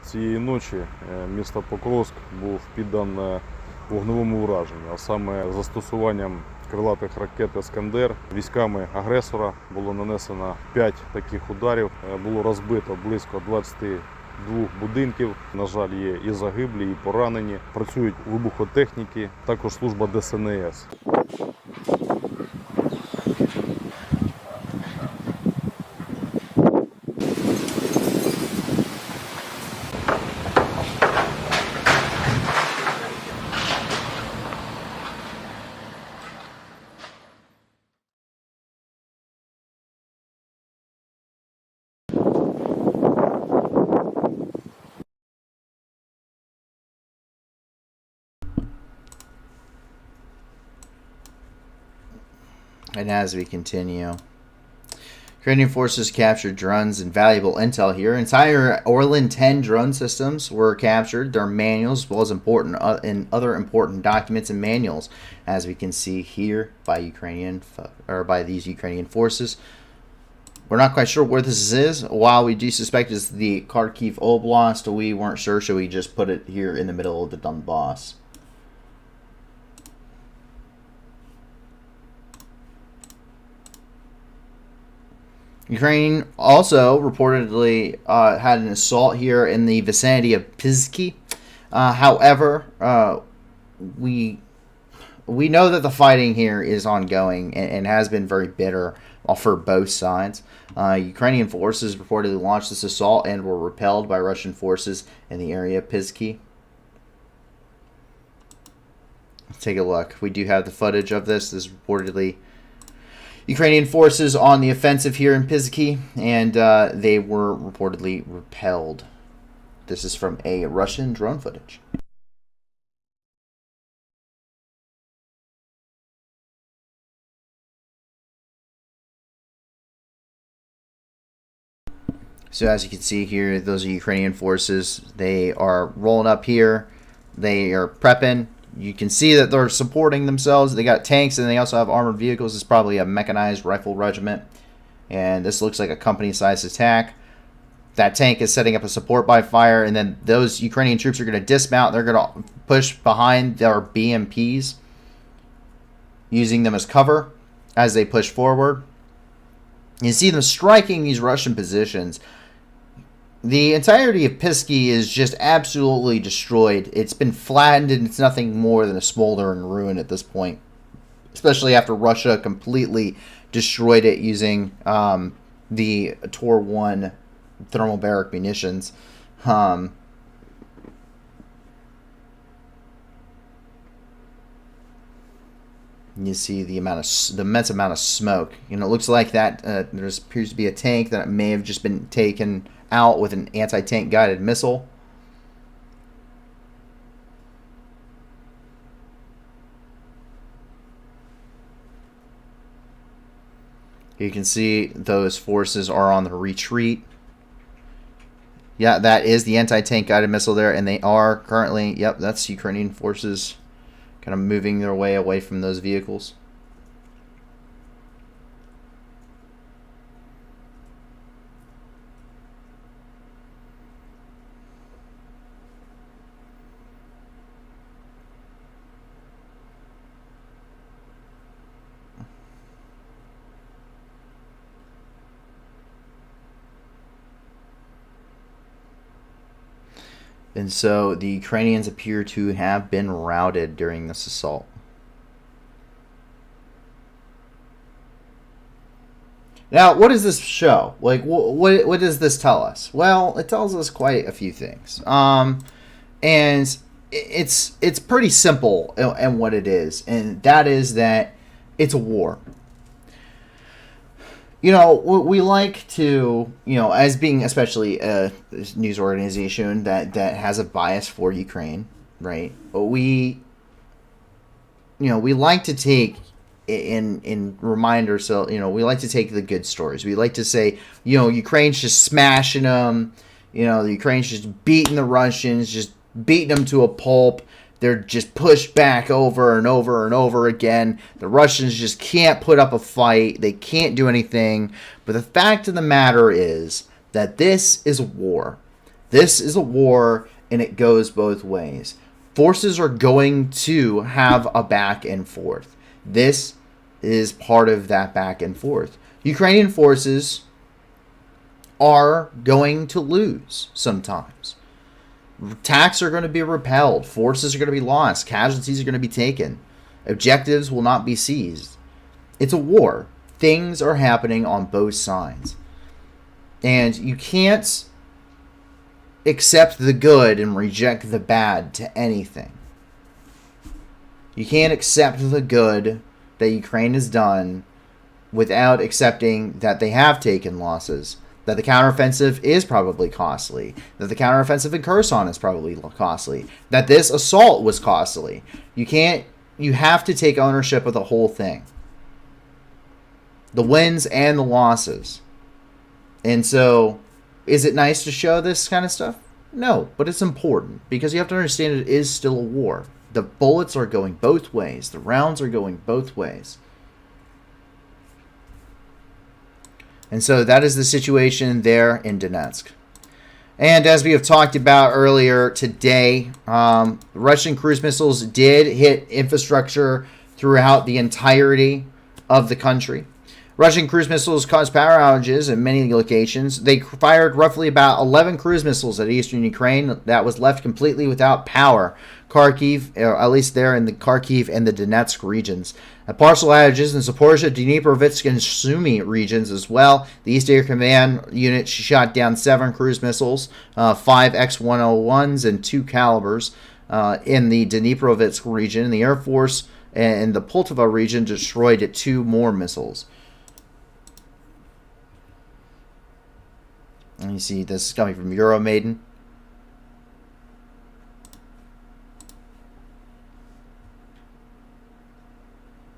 [SPEAKER 10] Цієї ночі місто Покровськ був піддано вогневому ураженню, а саме застосуванням крилатих ракет «Іскандер» військами агресора було нанесено 5 таких ударів, було розбито близько 22 будинків. На жаль, є і загиблі, і поранені. Працюють вибухотехніки, також служба ДСНС.
[SPEAKER 1] And as we continue, Ukrainian forces captured drones and valuable intel here. Entire Orlan 10 drone systems were captured. Their manuals, as well as other important documents and manuals, as we can see here by these Ukrainian forces. We're not quite sure where this is. While we do suspect it's the Kharkiv Oblast, we weren't sure. Should we just put it here in the middle of the Donbass? Ukraine also reportedly had an assault here in the vicinity of Pizki. However, we know that the fighting here is ongoing and has been very bitter for both sides. Ukrainian forces reportedly launched this assault and were repelled by Russian forces in the area of Pizki. Let's take a look. We do have the footage of this. This is reportedly Ukrainian forces on the offensive here in Pizki, and they were reportedly repelled. This is from a Russian drone footage. So as you can see here, those are Ukrainian forces. They are rolling up here. They are prepping. You can see that they're supporting themselves. They got tanks and they also have armored vehicles. It's probably a mechanized rifle regiment. And this looks like a company-sized attack. That tank is setting up a support by fire. And then those Ukrainian troops are going to dismount. They're going to push behind their BMPs, using them as cover as they push forward. You see them striking these Russian positions. The entirety of Pizki is just absolutely destroyed. It's been flattened and it's nothing more than a smoldering ruin at this point. Especially after Russia completely destroyed it using the Tor-1 thermobaric munitions. You see the immense amount of smoke. You know, it looks like that there appears to be a tank that may have just been taken out with an anti-tank guided missile. You can see those forces are on the retreat. Yeah, that is the anti-tank guided missile there, and they are currently, yep, that's Ukrainian forces kind of moving their way away from those vehicles. And so the Ukrainians appear to have been routed during this assault. Now, what does this show? Like, what does this tell us? Well, it tells us quite a few things. And it's pretty simple in what it is, and that is that it's a war. You know, we like to, you know, as being especially a news organization that has a bias for Ukraine, right? But we like to take in remind ourselves, you know, we like to take the good stories. We like to say, you know, Ukraine's just smashing them. You know, the Ukraine's just beating the Russians, just beating them to a pulp. They're just pushed back over and over and over again. The Russians just can't put up a fight. They can't do anything. But the fact of the matter is that this is a war. This is a war, and it goes both ways. Forces are going to have a back and forth. This is part of that back and forth. Ukrainian forces are going to lose sometimes. Attacks are going to be repelled. Forces are going to be lost. Casualties are going to be taken. Objectives will not be seized. It's a war. Things are happening on both sides. And you can't accept the good and reject the bad to anything. You can't accept the good that Ukraine has done without accepting that they have taken losses. That the counteroffensive is probably costly. That the counteroffensive in Kherson is probably costly. That this assault was costly. You have to take ownership of the whole thing. The wins and the losses. And so, is it nice to show this kind of stuff? No, but it's important. Because you have to understand it is still a war. The bullets are going both ways. The rounds are going both ways. And so that is the situation there in Donetsk. And as we have talked about earlier today, Russian cruise missiles did hit infrastructure throughout the entirety of the country. Russian cruise missiles caused power outages in many locations. They fired roughly about 11 cruise missiles at eastern Ukraine that was left completely without power. Kharkiv, or at least there in the Kharkiv and the Donetsk regions. Partial outages in Zaporizhzhia, Dnipropetrovsk, and Sumy regions as well. The East Air Command unit shot down 7 cruise missiles, 5 X-101s, and 2 calibers in the Dnipropetrovsk region. The Air Force in the Poltava region destroyed 2 more missiles. And you see this is coming from Euromaiden.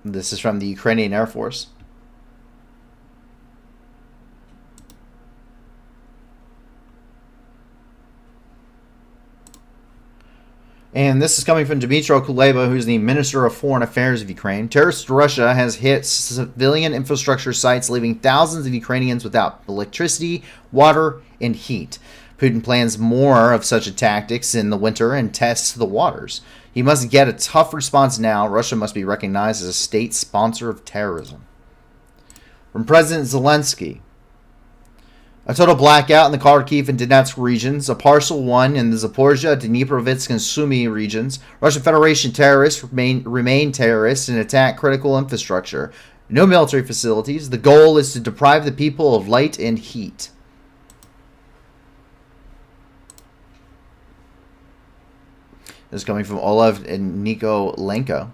[SPEAKER 1] This is from the Ukrainian Air Force. And this is coming from Dmytro Kuleba, who's the Minister of Foreign Affairs of Ukraine. Terrorist Russia has hit civilian infrastructure sites, leaving thousands of Ukrainians without electricity, water, and heat. Putin plans more of such tactics in the winter and tests the waters. He must get a tough response now. Russia must be recognized as a state sponsor of terrorism. From President Zelensky. A total blackout in the Kharkiv and Donetsk regions, a partial one in the Zaporizhzhia, Dnipropetrovsk, and Sumy regions. Russian Federation terrorists remain terrorists and attack critical infrastructure. No military facilities. The goal is to deprive the people of light and heat. This is coming from Olev and Nikolenko,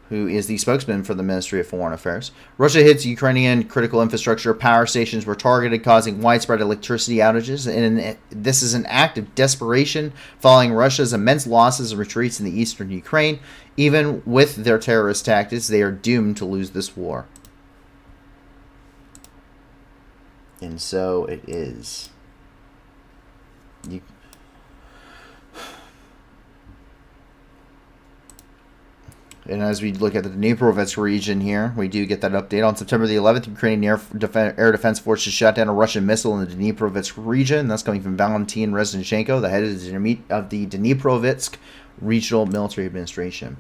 [SPEAKER 1] who is the spokesman for the Ministry of Foreign Affairs. Russia hits Ukrainian critical infrastructure. Power stations were targeted, causing widespread electricity outages. And this is an act of desperation following Russia's immense losses and retreats in the eastern Ukraine. Even with their terrorist tactics, they are doomed to lose this war. And so it is. And as we look at the Dniprovets region here, we do get that update. On September the 11th, Ukrainian air defense forces shot down a Russian missile in the Dniprovets region. That's coming from Valentin Reznichenko, the head of the Dniprovets Regional Military Administration.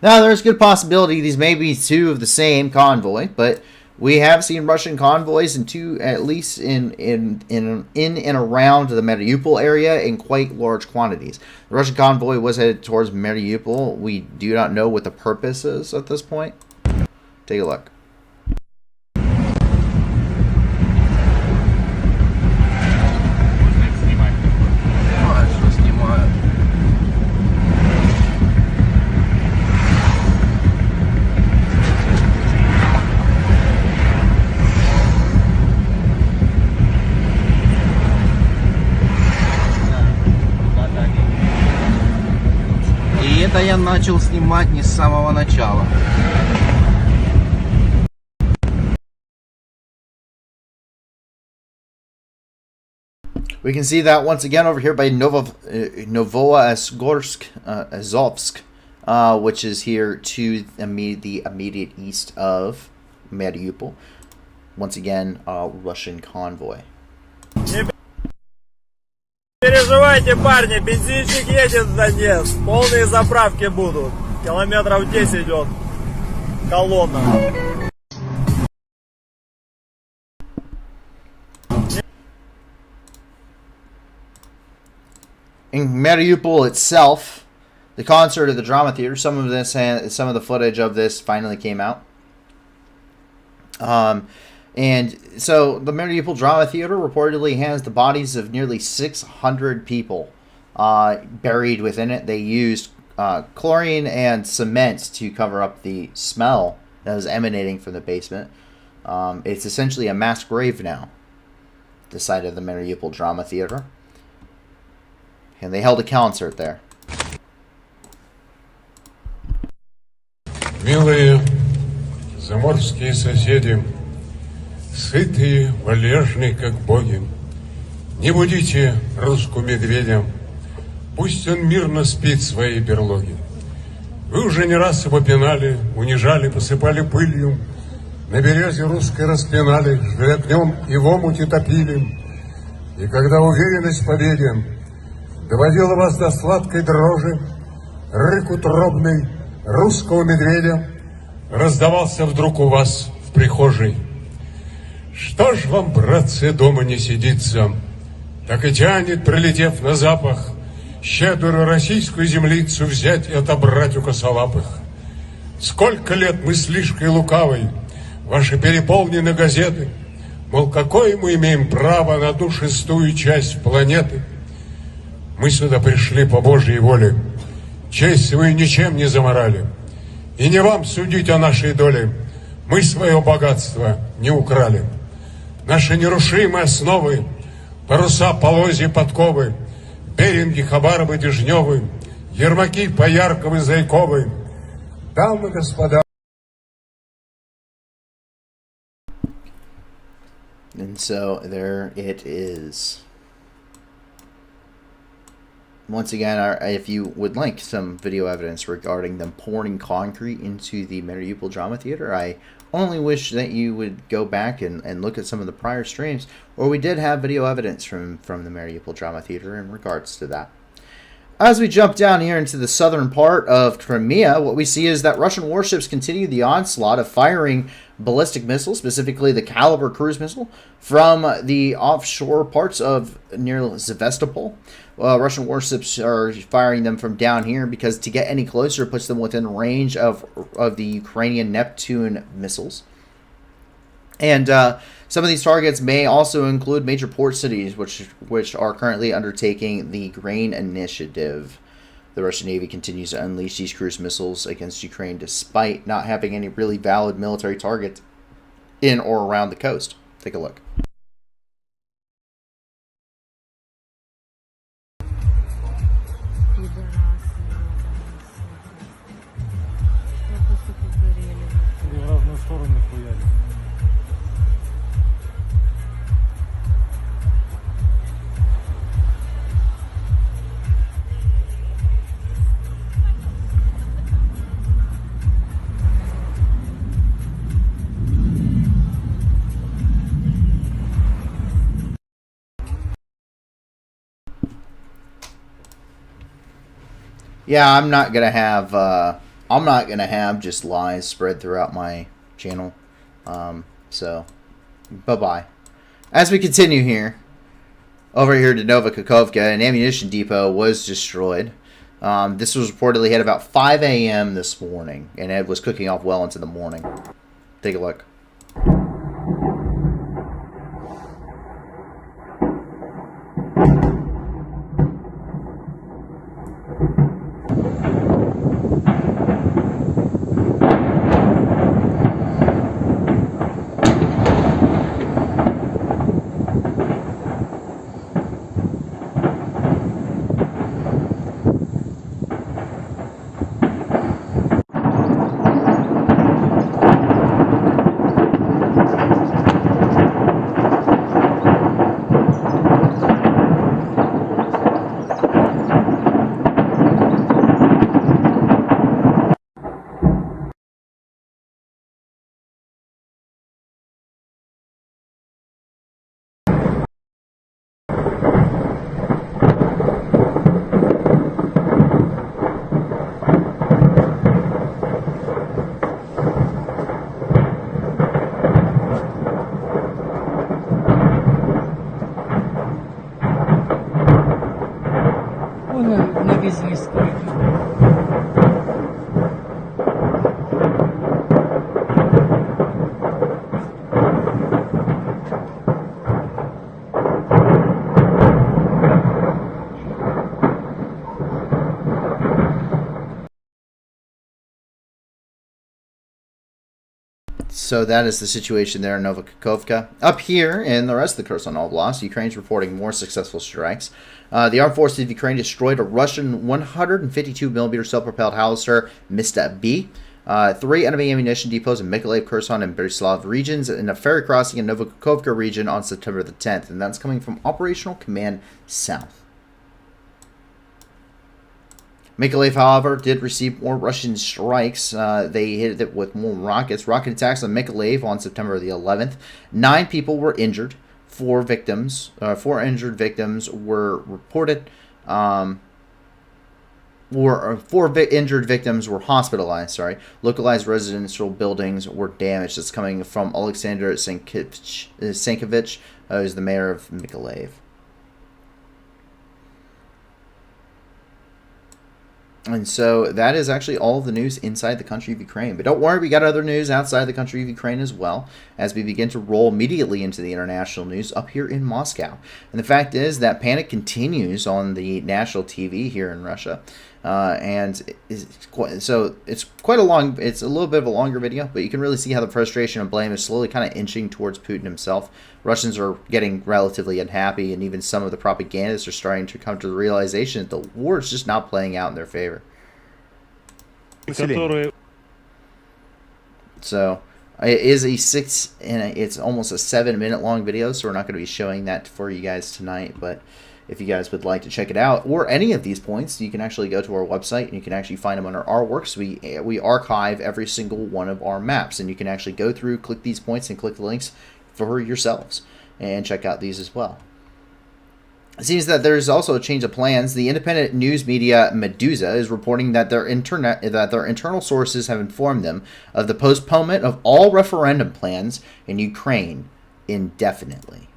[SPEAKER 1] Now, there's a good possibility these may be two of the same convoy, but we have seen Russian convoys at least in and around the Mariupol area in quite large quantities. The Russian convoy was headed towards Mariupol. We do not know what the purpose is at this point. Take a look.
[SPEAKER 7] Это я начал снимать не с самого начала.
[SPEAKER 1] We can see that once again over here by Novoazovsk, which is here to the immediate east of Mariupol. Once again, Russian convoy.
[SPEAKER 6] Переживайте, парни, бензинчик едет в Донецк. Полные заправки будут. Километров 10 идет колонна.
[SPEAKER 1] In Mariupol itself, the concert at the drama theater, some of the footage of this finally came out. And so the Mariupol Drama Theater reportedly has the bodies of nearly 600 people buried within it. They used chlorine and cement to cover up the smell that was emanating from the basement. It's essentially a mass grave now, the site of the Mariupol Drama Theater. And they held a concert there.
[SPEAKER 11] Милые заморские соседи, сытые, валежные, как боги, не будите русскую медведя, пусть он мирно спит в своей берлоге. Вы уже не раз его пинали, унижали, посыпали пылью, на березе русской распинали, жгли огнем и в омуте топили. И когда уверенность в победе доводила вас до сладкой дрожи, рык утробный русского медведя раздавался вдруг у вас в прихожей. Что ж вам, братцы, дома не сидится, так и тянет, прилетев на запах, щедрую российскую землицу взять и отобрать у косолапых. Сколько лет мыслишкой лукавой ваши переполнены газеты, мол, какое мы имеем право на ту шестую часть планеты. Мы сюда пришли по Божьей воле, честь вы ничем не заморали, и не вам судить о нашей доле, мы свое богатство не украли. Наши нерушимые основы, паруса, полозья, подковы, Беринги, Хабаровы, Дежневы, Ермаки, Поярковы, Зайковы, дамы и господа.
[SPEAKER 1] And so there it is. Once again, if you would like some video evidence regarding them pouring concrete into the Mariupol Drama Theater, I only wish that you would go back and look at some of the prior streams where we did have video evidence from the Mariupol Drama Theater in regards to that. As we jump down here into the southern part of Crimea, what we see is that Russian warships continue the onslaught of firing ballistic missiles, specifically the Caliber cruise missile, from the offshore parts of near Sevastopol. Russian warships are firing them from down here because to get any closer puts them within range of the Ukrainian Neptune missiles. And some of these targets may also include major port cities, which are currently undertaking the grain initiative. The Russian Navy continues to unleash these cruise missiles against Ukraine despite not having any really valid military targets in or around the coast. Take a look. Yeah, I'm not gonna have just lies spread throughout my channel. So bye bye. As we continue here, over here to Nova Kakovka, an ammunition depot was destroyed. This was reportedly at about 5 a.m. this morning, and it was cooking off well into the morning. Take a look.
[SPEAKER 3] На визу стоит.
[SPEAKER 1] So that is the situation there in Nova Kakovka. Up here in the rest of the Kherson Oblast, Ukraine's reporting more successful strikes. The armed forces of Ukraine destroyed a Russian 152mm self-propelled howitzer Mista B, 3 enemy ammunition depots in Mykolaiv, Kherson, and Berislav regions, and a ferry crossing in Nova Kakovka region on September the 10th, and that's coming from Operational Command South. Mykolaiv, however, did receive more Russian strikes. They hit it with more rockets. Rocket attacks on Mykolaiv on September the 11th. 9 people were injured. 4 injured victims were reported. 4 injured victims were hospitalized. Localized residential buildings were damaged. That's coming from Alexander Sankovich, who's the mayor of Mykolaiv. And so that is actually all of the news inside the country of Ukraine. But don't worry, we got other news outside the country of Ukraine as well, as we begin to roll immediately into the international news up here in Moscow. And the fact is that panic continues on the national TV here in Russia. It's a little bit of a longer video, but you can really see how the frustration and blame is slowly kind of inching towards Putin himself. Russians are getting relatively unhappy, and even some of the propagandists are starting to come to the realization that the war is just not playing out in their favor. So it is it's almost a 7-minute long video, so we're not going to be showing that for you guys tonight, but if you guys would like to check it out, or any of these points, you can actually go to our website and you can actually find them under our works. We archive every single one of our maps, and you can actually go through, click these points, and click the links for yourselves and check out these as well. It seems that there's also a change of plans. The independent news media Meduza is reporting that their internal sources have informed them of the postponement of all referendum plans in Ukraine indefinitely.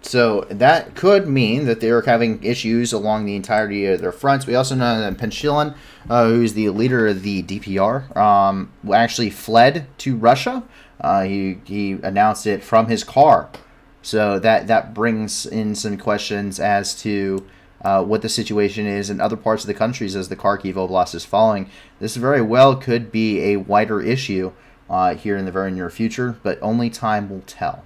[SPEAKER 1] So that could mean that they're having issues along the entirety of their fronts. We also know that Penchilin, who's the leader of the DPR, actually fled to Russia. He announced it from his car. So that brings in some questions as to what the situation is in other parts of the countries as the Kharkiv Oblast is falling. This very well could be a wider issue here in the very near future, but only time will tell.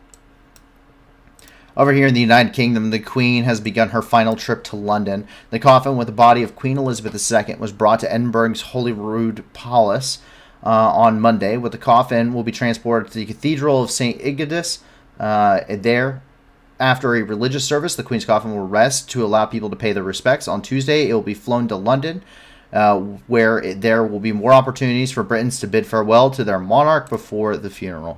[SPEAKER 1] Over here in the United Kingdom, the Queen has begun her final trip to London. The coffin with the body of Queen Elizabeth II was brought to Edinburgh's Holyrood Palace on Monday. With the coffin will be transported to the Cathedral of St. Egidus. There, after a religious service, the Queen's coffin will rest to allow people to pay their respects. On Tuesday, it will be flown to London, where there will be more opportunities for Britons to bid farewell to their monarch before the funeral.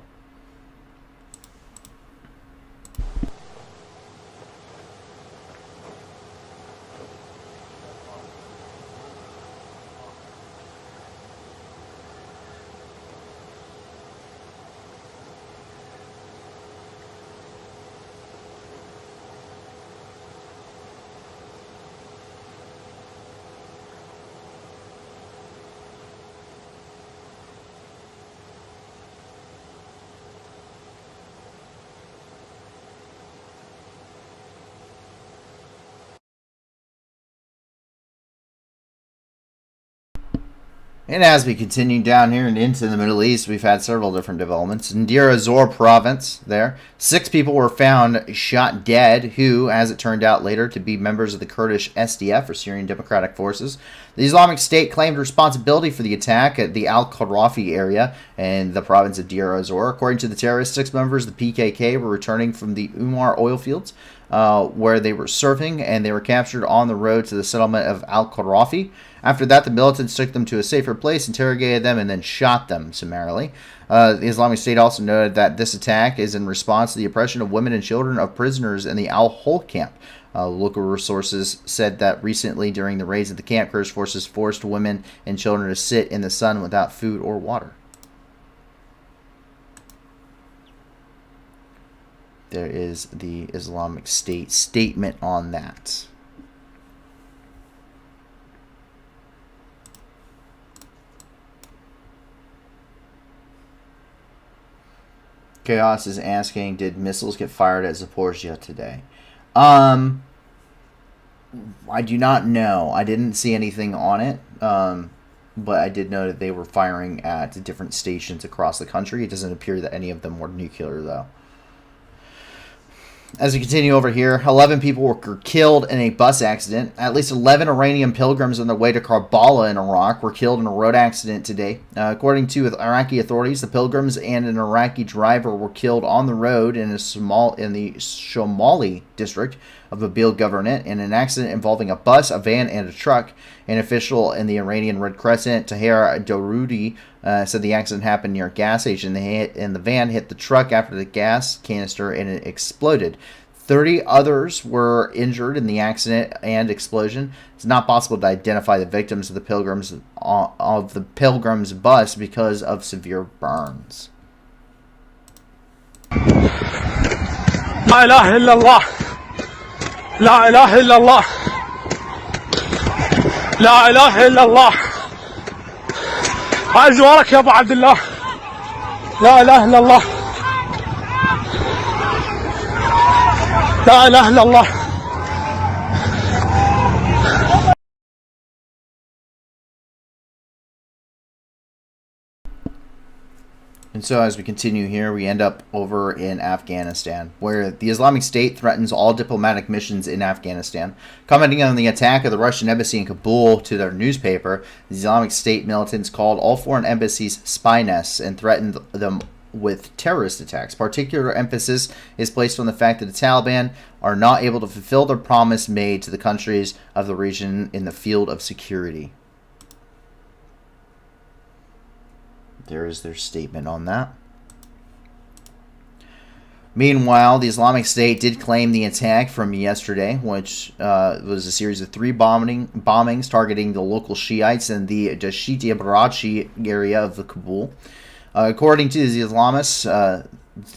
[SPEAKER 1] And as we continue down here and into the Middle East, we've had several different developments. In Deir ez-Zor province there, 6 people were found shot dead who, as it turned out later, to be members of the Kurdish SDF, or Syrian Democratic Forces. The Islamic State claimed responsibility for the attack at the Al-Qarafi area in the province of Deir ez-Zor. According to the terrorists, 6 members of the PKK were returning from the Umar oil fields where they were surfing, and they were captured on the road to the settlement of Al-Qarafi. After that, the militants took them to a safer place, interrogated them, and then shot them summarily. The Islamic State also noted that this attack is in response to the oppression of women and children of prisoners in the Al-Hol camp. Local resources said that recently, during the raids at the camp, Kurdish forces forced women and children to sit in the sun without food or water. There is the Islamic State statement on that. Chaos is asking, did missiles get fired at Zaporizhia today? I do not know. I didn't see anything on it, but I did know that they were firing at different stations across the country. It doesn't appear that any of them were nuclear, though. As we continue over here, 11 people were killed in a bus accident. At least 11 Iranian pilgrims on their way to Karbala in Iraq were killed in a road accident today. According to Iraqi authorities, the pilgrims and an Iraqi driver were killed on the road in the Shomali district of Babil Governorate in an accident involving a bus, a van, and a truck. An official in the Iranian Red Crescent, Tahir Daroudi, said the accident happened near a gas station, and the van hit the truck after the gas canister, and it exploded. 30 others were injured in the accident and explosion. It's not possible to identify the victims of the pilgrims bus because of severe burns.
[SPEAKER 12] La ilaha illallah. La ilaha illallah. La ilaha illallah. عايز وراك يا ابو عبد الله. لا اله الا الله. لا اله الا الله.
[SPEAKER 1] And so as we continue here, we end up over in Afghanistan, where the Islamic State threatens all diplomatic missions in Afghanistan. Commenting on the attack of the Russian embassy in Kabul to their newspaper, the Islamic State militants called all foreign embassies spy nests and threatened them with terrorist attacks. Particular emphasis is placed on the fact that the Taliban are not able to fulfill their promise made to the countries of the region in the field of security. There is their statement on that. Meanwhile, the Islamic State did claim the attack from yesterday, which was a series of 3 bombings targeting the local Shiites in the Dashiti Barachi area of the Kabul. According to the Islamists,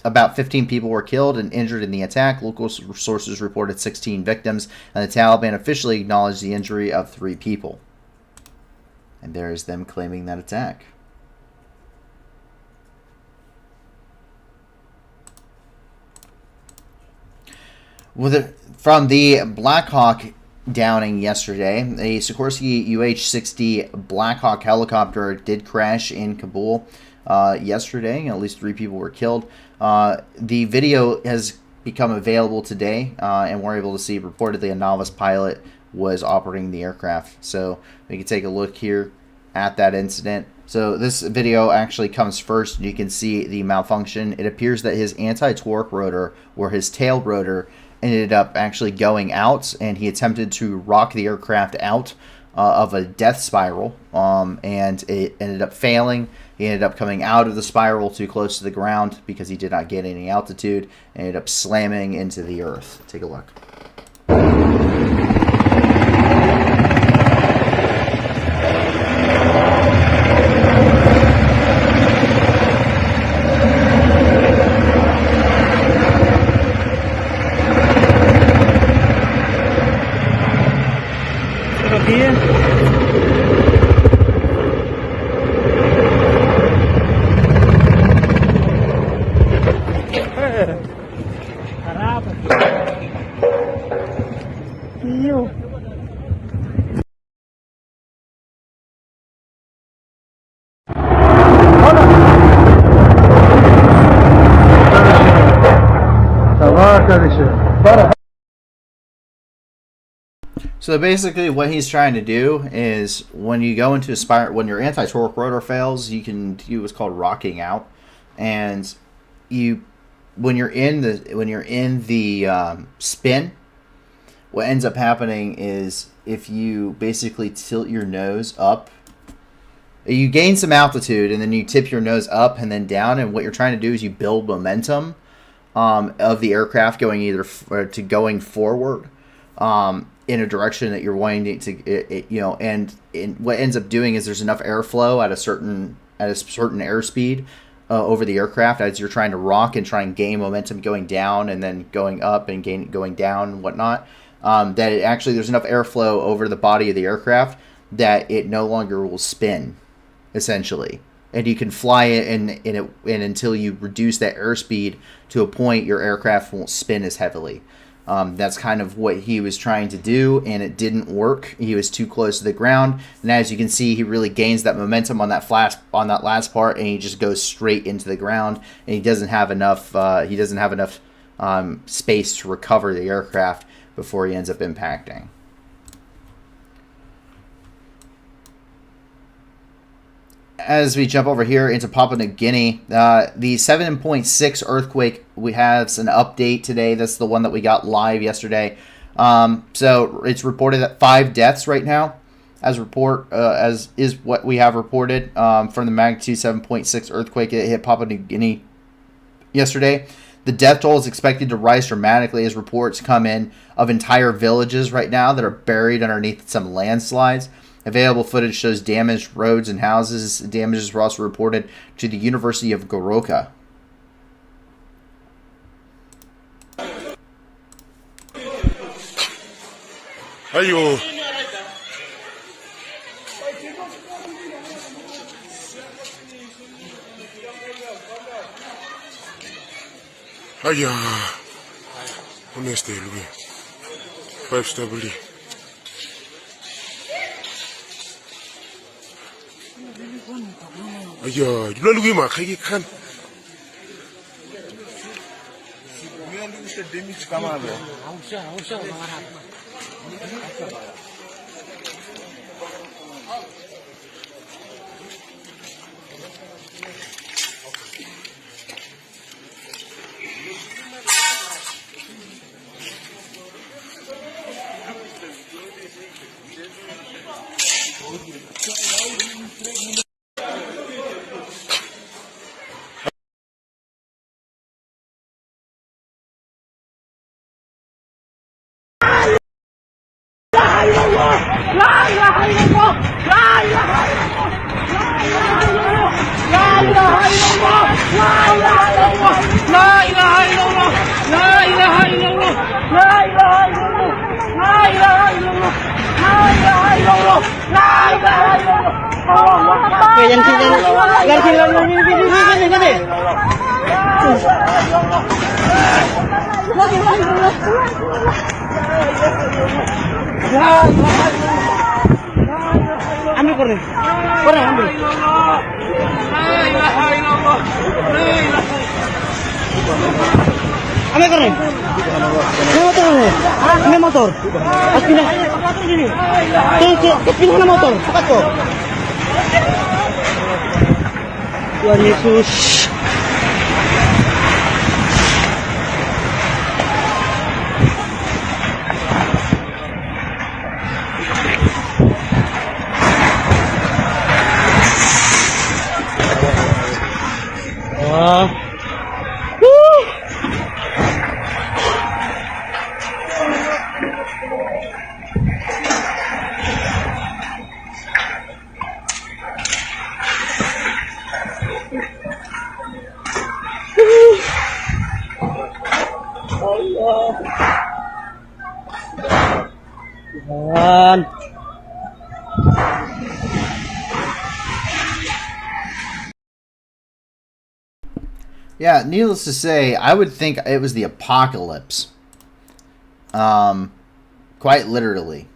[SPEAKER 1] about 15 people were killed and injured in the attack. Local sources reported 16 victims, and the Taliban officially acknowledged the injury of 3 people. And there is them claiming that attack. From the Black Hawk downing yesterday, a Sikorsky UH-60 Black Hawk helicopter did crash in Kabul yesterday. At least 3 people were killed. The video has become available today, and we're able to see reportedly a novice pilot was operating the aircraft. So we can take a look here at that incident. So this video actually comes first, and you can see the malfunction. It appears that his anti-torque rotor, or his tail rotor, ended up actually going out, and he attempted to rock the aircraft out of a death spiral, and it ended up failing. He ended up coming out of the spiral too close to the ground because he did not get any altitude, and ended up slamming into the earth. Take a look. So basically, what he's trying to do is when you go into a spiral, when your anti-torque rotor fails, you can do what's called rocking out, and you when you're in the spin, what ends up happening is if you basically tilt your nose up, you gain some altitude, and then you tip your nose up and then down, and what you're trying to do is you build momentum of the aircraft going going forward in a direction that you're wanting to, and what ends up doing is there's enough airflow at a certain airspeed over the aircraft as you're trying to rock and try and gain momentum going down and then going up and going down and whatnot, that it actually there's enough airflow over the body of the aircraft that it no longer will spin, essentially. And you can fly it and until you reduce that airspeed to a point your aircraft won't spin as heavily. That's kind of what he was trying to do, and it didn't work. He was too close to the ground, and as you can see, he really gains that momentum on that last part, and he just goes straight into the ground, and he doesn't have enough. Space to recover the aircraft before he ends up impacting. As we jump over here into Papua New Guinea, the 7.6 earthquake, we have an update today. That's the one that we got live yesterday. So it's reported at 5 deaths right now, as is what we have reported from the magnitude 7.6 earthquake that hit Papua New Guinea yesterday. The death toll is expected to rise dramatically as reports come in of entire villages right now that are buried underneath some landslides. Available footage shows damaged roads and houses. Damages were also reported to the University of Goroka.
[SPEAKER 11] Ayo. Aya. Honestly, Louis. 5-star bully. Aya, you know Louis Marquis can.
[SPEAKER 12] Motor. Pindah na motor. Pakat ko. Tuhan Yesus. Tuhan.
[SPEAKER 1] Yeah, needless to say, I would think it was the apocalypse. Quite literally.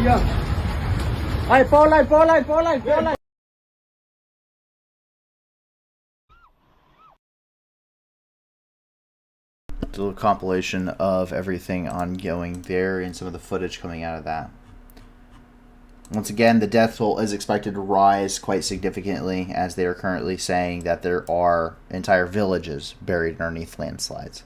[SPEAKER 12] Ay, Paula, Paula, Paula, Paula.
[SPEAKER 1] A little compilation of everything ongoing there and some of the footage coming out of that. Once again, the death toll is expected to rise quite significantly, as they are currently saying that there are entire villages buried underneath landslides.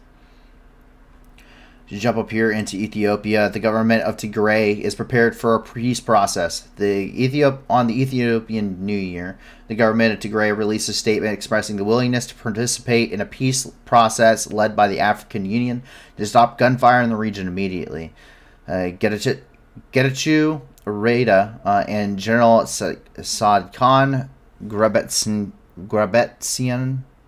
[SPEAKER 1] To jump up here into Ethiopia, the government of Tigray is prepared for a peace process. On the Ethiopian New Year, the government of Tigray released a statement expressing the willingness to participate in a peace process led by the African Union to stop gunfire in the region immediately. Getachew Reda and General Sadkan Grabetsian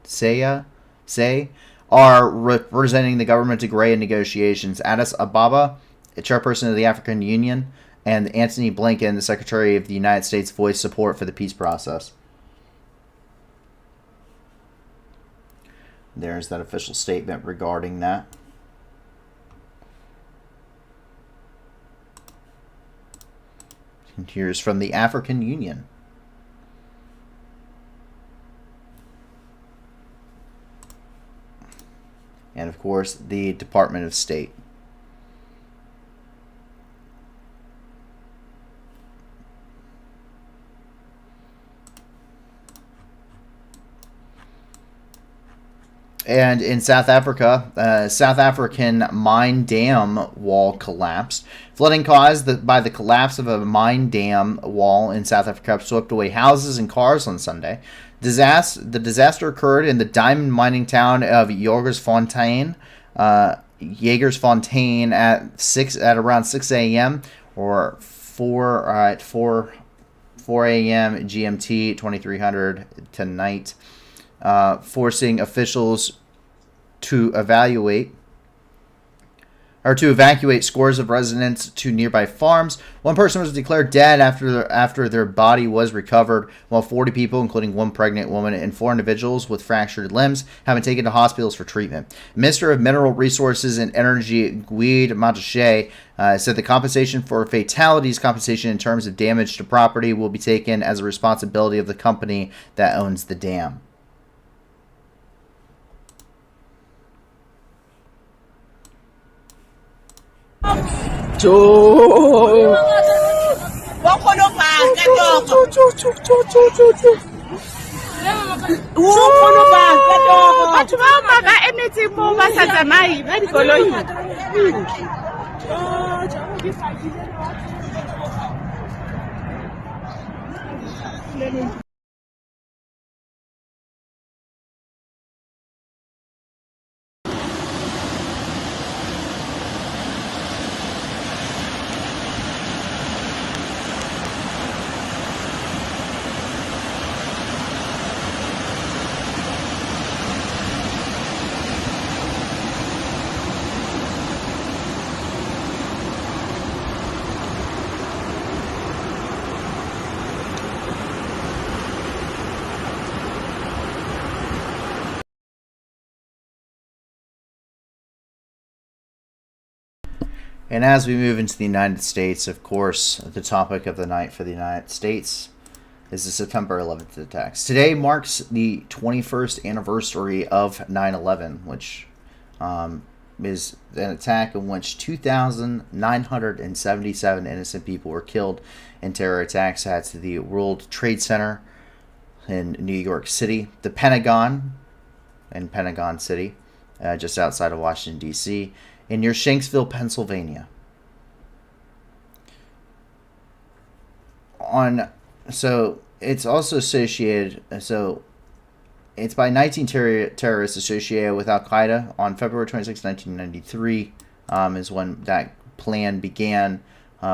[SPEAKER 1] say are representing the government of Tigray in negotiations. Addis Ababa, the chairperson of the African Union, and Antony Blinken, the Secretary of the United States, voiced support for the peace process. There's that official statement regarding that. And here's from the African Union. And of course, the Department of State. And in South Africa, South African mine dam wall collapsed. Flooding caused by the collapse of a mine dam wall in South Africa swept away houses and cars on Sunday. The disaster occurred in the diamond mining town of Jagersfontein at around 6 a.m. or 4 a.m. GMT 2300 tonight, forcing officials to evacuate scores of residents to nearby farms. One person was declared dead after their body was recovered, while 40 people, including one pregnant woman and 4 individuals with fractured limbs, have been taken to hospitals for treatment. Minister of Mineral Resources and Energy Guide Matache said the compensation for fatalities, compensation in terms of damage to property, will be taken as a responsibility of the company that owns the dam. And as we move into the United States, of course, the topic of the night for the United States is the September 11th attacks. Today marks the 21st anniversary of 9/11, which is an attack in which 2,977 innocent people were killed in terror attacks at the World Trade Center in New York City, the Pentagon in Pentagon City, just outside of Washington, D.C., and near Shanksville, Pennsylvania. So it's also associated, so it's by 19 terrorists associated with Al-Qaeda. On February 26, 1993 is when that plan began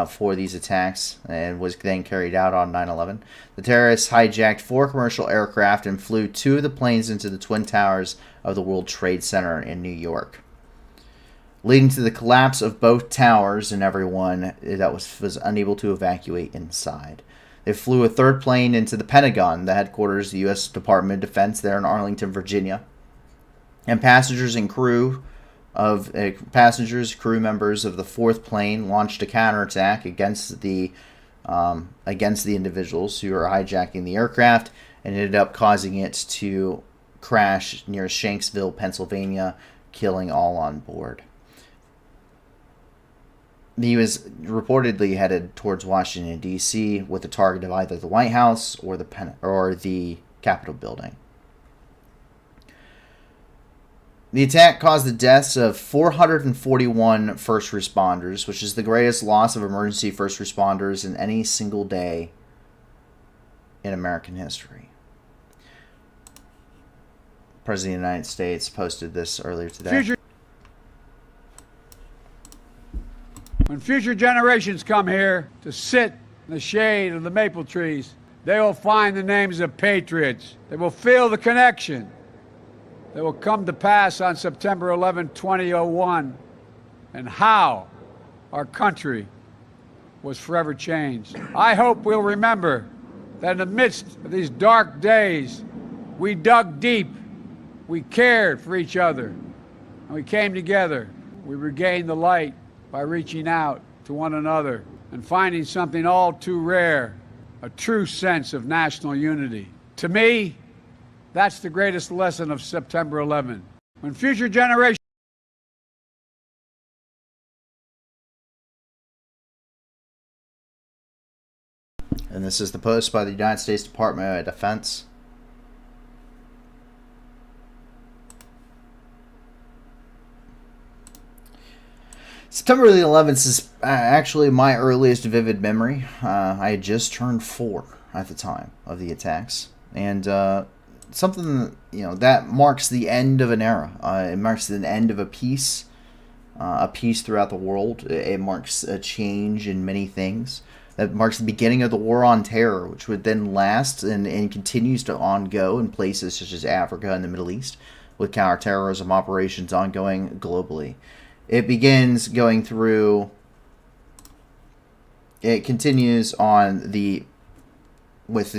[SPEAKER 1] for these attacks and was then carried out on 9/11. The terrorists hijacked 4 commercial aircraft and flew 2 of the planes into the Twin Towers of the World Trade Center in New York, leading to the collapse of both towers and everyone that was unable to evacuate inside. They flew a 3rd plane into the Pentagon, the headquarters of the U.S. Department of Defense there in Arlington, Virginia. And passengers and crew of passengers, crew members of the fourth plane launched a counterattack against the individuals who were hijacking the aircraft, and ended up causing it to crash near Shanksville, Pennsylvania, killing all on board. He was reportedly headed towards Washington, D.C. with the target of either the White House or the Capitol building. The attack caused the deaths of 441 first responders, which is the greatest loss of emergency first responders in any single day in American history. The President of the United States posted this earlier today.
[SPEAKER 13] When future generations come here to sit in the shade of the maple trees, they will find the names of patriots. They will feel the connection that will come to pass on September 11, 2001, and how our country was forever changed. I hope we'll remember that in the midst of these dark days, we dug deep, we cared for each other, and we came together. We regained the light by reaching out to one another and finding something all too rare, a true sense of national unity. To me, that's the greatest lesson of September 11. When future generations
[SPEAKER 1] And this is the post by the United States Department of Defense. September the 11th is actually my earliest vivid memory. I had just turned 4 at the time of the attacks. And something, that marks the end of an era. It marks the end of a peace throughout the world. It marks a change in many things. That marks the beginning of the war on terror, which would then last and continues to ongo in places such as Africa and the Middle East, with counterterrorism operations ongoing globally. It begins going through, it continues on the war's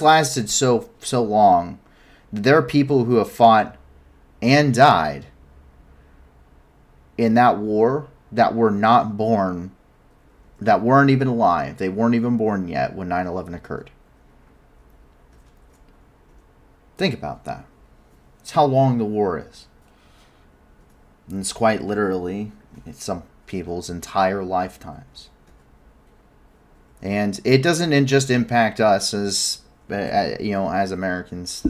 [SPEAKER 1] lasted so long. There are people who have fought and died in that war that were not born, that weren't even alive. They weren't even born yet when 9/11 occurred. Think about that. It's how long the war is. And it's quite literally some people's entire lifetimes. And it doesn't just impact us as Americans,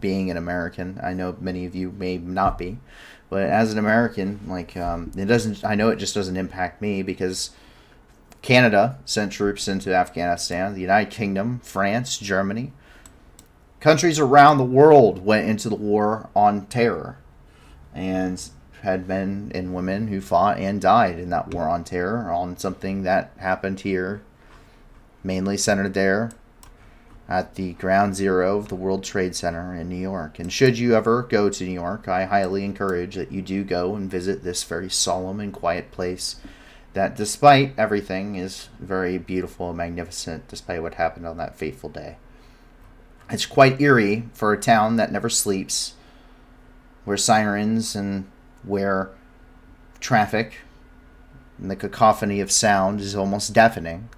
[SPEAKER 1] being an American. I know many of you may not be, but as an American, it doesn't. I know it just doesn't impact me because Canada sent troops into Afghanistan, the United Kingdom, France, Germany, countries around the world went into the war on terror, and had men and women who fought and died in that war on terror on something that happened here, mainly centered there at the ground zero of the World Trade Center in New York. And should you ever go to New York, I highly encourage that you do go and visit this very solemn and quiet place that, despite everything, is very beautiful and magnificent, despite what happened on that fateful day. It's quite eerie for a town that never sleeps, where sirens and where traffic and the cacophony of sound is almost deafening.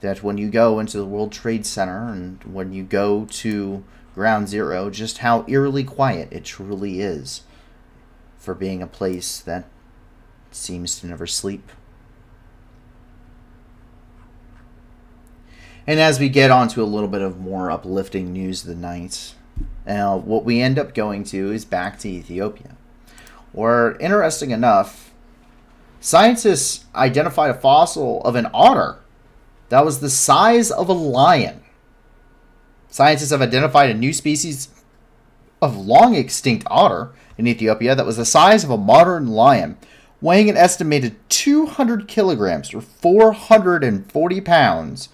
[SPEAKER 1] That when you go into the World Trade Center and when you go to Ground Zero, just how eerily quiet it truly is for being a place that seems to never sleep. And as we get on to a little bit of more uplifting news of the night, what we end up going to is back to Ethiopia, where, interesting enough, scientists identified a fossil of an otter that was the size of a lion. Scientists have identified a new species of long extinct otter in Ethiopia that was the size of a modern lion, weighing an estimated 200 kilograms or 440 pounds.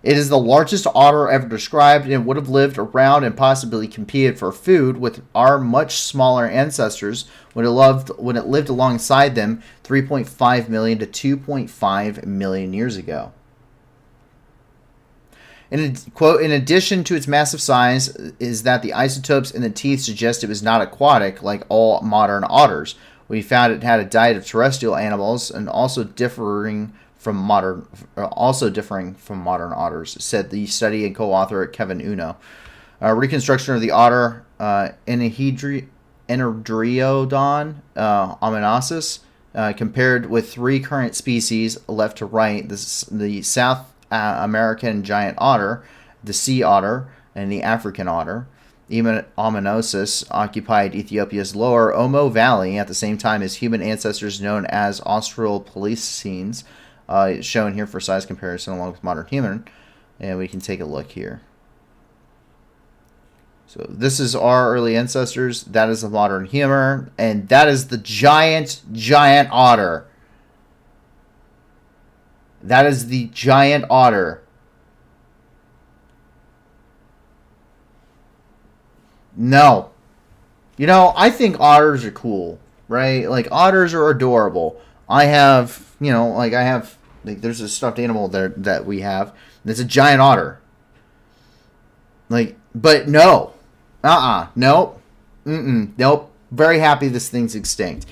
[SPEAKER 1] It is the largest otter ever described and would have lived around and possibly competed for food with our much smaller ancestors when it lived alongside them 3.5 million to 2.5 million years ago. Quote, in addition to its massive size, is that the isotopes in the teeth suggest it was not aquatic like all modern otters. We found it had a diet of terrestrial animals and also differing from modern otters, said the study and co-author Kevin Uno. Reconstruction of the otter Enodriodon ominosus compared with 3 current species left to right, the South American giant otter, the sea otter, and the African otter. Ominosus occupied Ethiopia's lower Omo Valley at the same time as human ancestors known as Australopithecines, shown here for size comparison along with modern human. And we can take a look here. So this is our early ancestors. That is the modern human. And that is the giant otter. That is the giant otter. No. You know, I think otters are cool, right? Like, otters are adorable. I have, there's a stuffed animal there that we have. And it's a giant otter. Like, but no. Nope. Nope. Very happy this thing's extinct.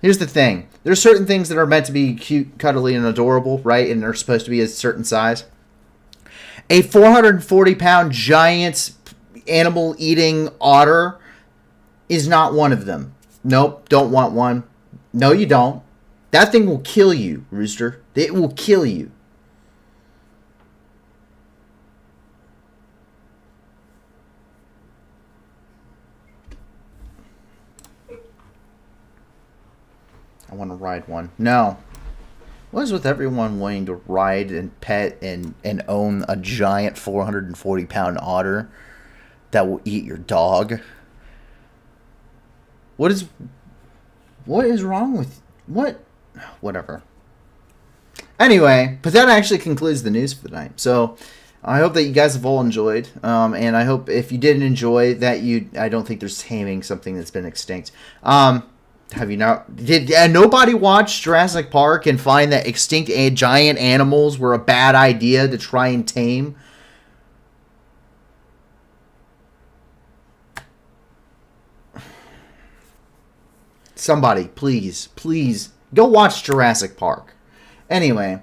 [SPEAKER 1] Here's the thing. There's certain things that are meant to be cute, cuddly, and adorable, right? And they're supposed to be a certain size. A 440-pound giant animal-eating otter is not one of them. Nope. Don't want one. No, you don't. That thing will kill you, Rooster. It will kill you. I want to ride one. No. What is with everyone wanting to ride and pet and own a giant 440-pound otter that will eat your dog? What is wrong with... What? Whatever. Anyway, but that actually concludes the news for the night. So I hope that you guys have all enjoyed. And I hope if you didn't enjoy that, I don't think there's taming something that's been extinct. Have you not? Did nobody watch Jurassic Park and find that extinct giant animals were a bad idea to try and tame? Somebody, please go watch Jurassic Park. Anyway,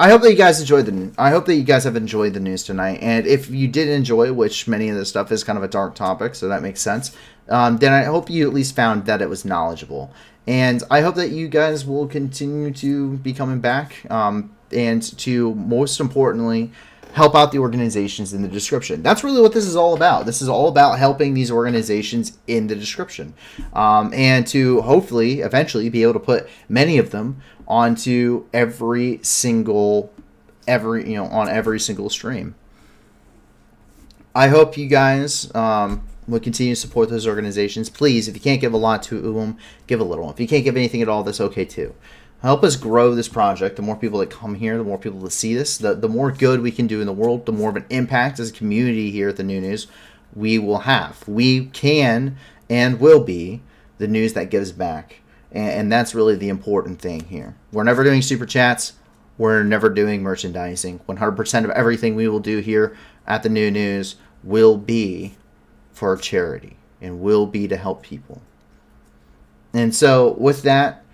[SPEAKER 1] I hope that you guys enjoyed have enjoyed the news tonight. And if you did enjoy, which many of this stuff is kind of a dark topic, so that makes sense. Then I hope you at least found that it was knowledgeable. And I hope that you guys will continue to be coming back and to, most importantly, help out the organizations in the description. That's really what this is all about. This is all about helping these organizations in the description. And to hopefully, eventually, be able to put many of them onto every single stream. I hope you guys will continue to support those organizations. Please, if you can't give a lot to them, give a little. If you can't give anything at all, that's okay too. Help us grow this project. The more people that come here, the more people that see this, the more good we can do in the world, the more of an impact as a community here at the New News we will have. We can and will be the news that gives back. And that's really the important thing here. We're never doing super chats. We're never doing merchandising. 100% of everything we will do here at the New News will be for charity and will be to help people. And so with that,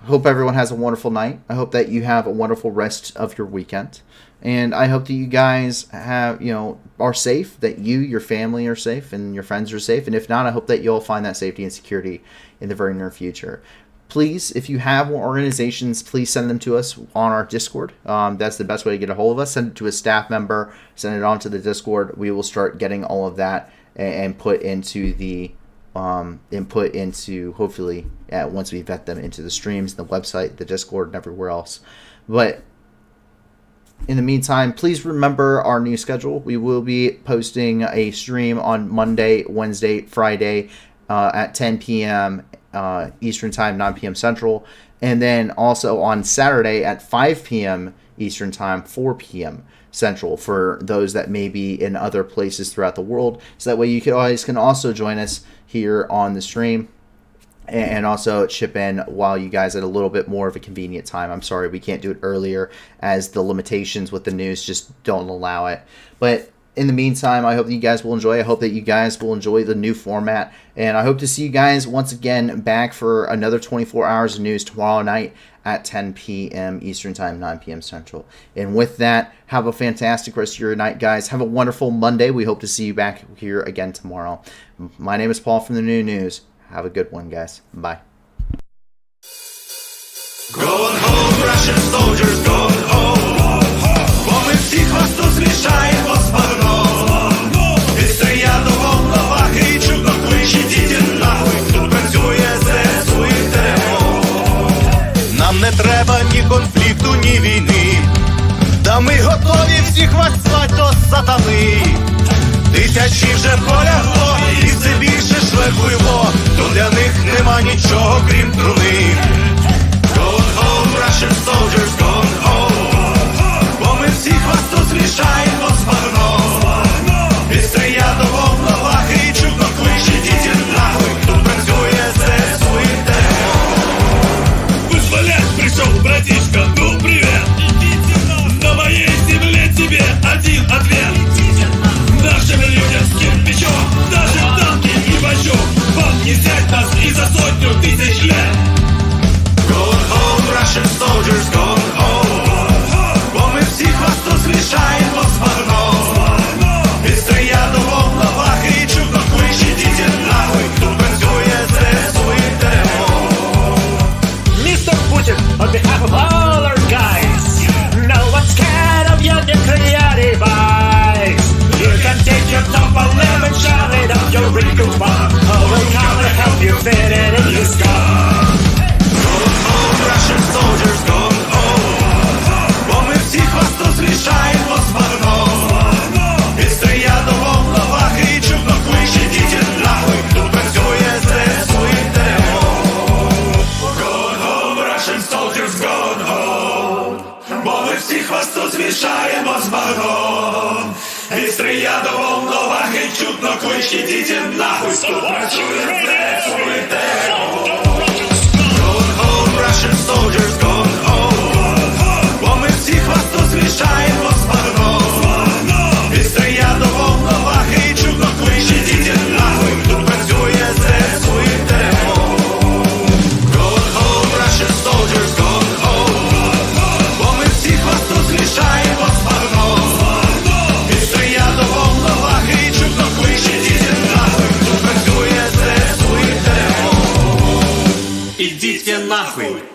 [SPEAKER 1] I hope everyone has a wonderful night. I hope that you have a wonderful rest of your weekend. And I hope that you guys are safe, that you, your family are safe, and your friends are safe. And if not, I hope that you'll find that safety and security in the very near future. Please, if you have more organizations, please send them to us on our Discord. That's the best way to get a hold of us. Send it to a staff member. Send it on to the Discord. We will start getting all of that and put into the hopefully once we vet them into the streams, the website, the Discord, and everywhere else. But in the meantime, please remember our new schedule. We will be posting a stream on Monday, Wednesday, Friday at 10 p.m. Eastern Time, 9 p.m. Central. And then also on Saturday at 5 p.m. Eastern Time, 4 p.m. Central for those that may be in other places throughout the world. So that way you can also join us here on the stream. and also chip in while you guys at a little bit more of a convenient time. I'm sorry we can't do it earlier as the limitations with the news just don't allow it. But in the meantime, I hope that you guys will enjoy. I hope that you guys will enjoy the new format. And I hope to see you guys once again back for another 24 hours of news tomorrow night at 10 p.m. Eastern Time, 9 p.m. Central. And with that, have a fantastic rest of your night, guys. Have a wonderful Monday. We hope to see you back here again tomorrow. My name is Paul from the New News. Have a good one, guys. Bye.
[SPEAKER 14] Going home, Russian soldiers, going home. Бо ми всіх вас тут змішаємо з багном. Відстріляти волновахи і чудно кличі діти нахуй. Тут працює ЗСУ і ТРО. Нам не треба ні конфлікту, ні війни. Та ми готові всіх вас звать до сатани. Тисячі вже полягло, і все більше шлепуємо. То для них нема нічого, крім труни. Going home, Russian soldiers, going home. Бо ми всіх вас тут змішаємо з багном. Відстріля до волновахи і чудно кличе діти нахуй. Тут працює ЗСУ і ТРО. Вызволять пришел, братишка, ну привет. На моей земле тебе один ответ. Нашим людям с кирпичом, даже танки и бочок. Вам не взять нас и за 100 тысяч лет. Going home, Russian soldiers, going home. Бо ми всіх вас тут змішаємо з багном. Відстріля до волновахи і чудно кличе діти нахуй. Тут працює ЗСУ і ТРО.
[SPEAKER 15] Mr. Putin, on behalf of all our guys, no one's scared of your nuclear device. You can take your top 11, shove it up your wrinkled bum. Oh, we'll come and help you fit it in your skull.
[SPEAKER 14] Going home, Russian soldiers, going home. Бо ми всіх вас тут змішаємо з багном. Відстріля до волновахи і чудно кличе діти нахуй. Тут працює ЗСУ і ТРО. Going home, Russian soldiers, going home. Бо ми всіх вас тут змішаємо з багном. Відстріля до волновахи і чудно кличе діти нахуй. Тут працює ЗСУ і ТРО. Going home, Russian soldiers, going home. Бо ми всіх вас тут змішаємо з багном. Відстріля до волновахи і чудно кличе діти нахуй. Тут працює ЗСУ і ТРО. Going home, Russian soldiers, going home. Бо ми всіх вас тут змішаємо з багном. Відстріля до волновахи і чудно кличе діти нахуй. Тут працює ЗСУ і ТРО. Ідіть нахуй.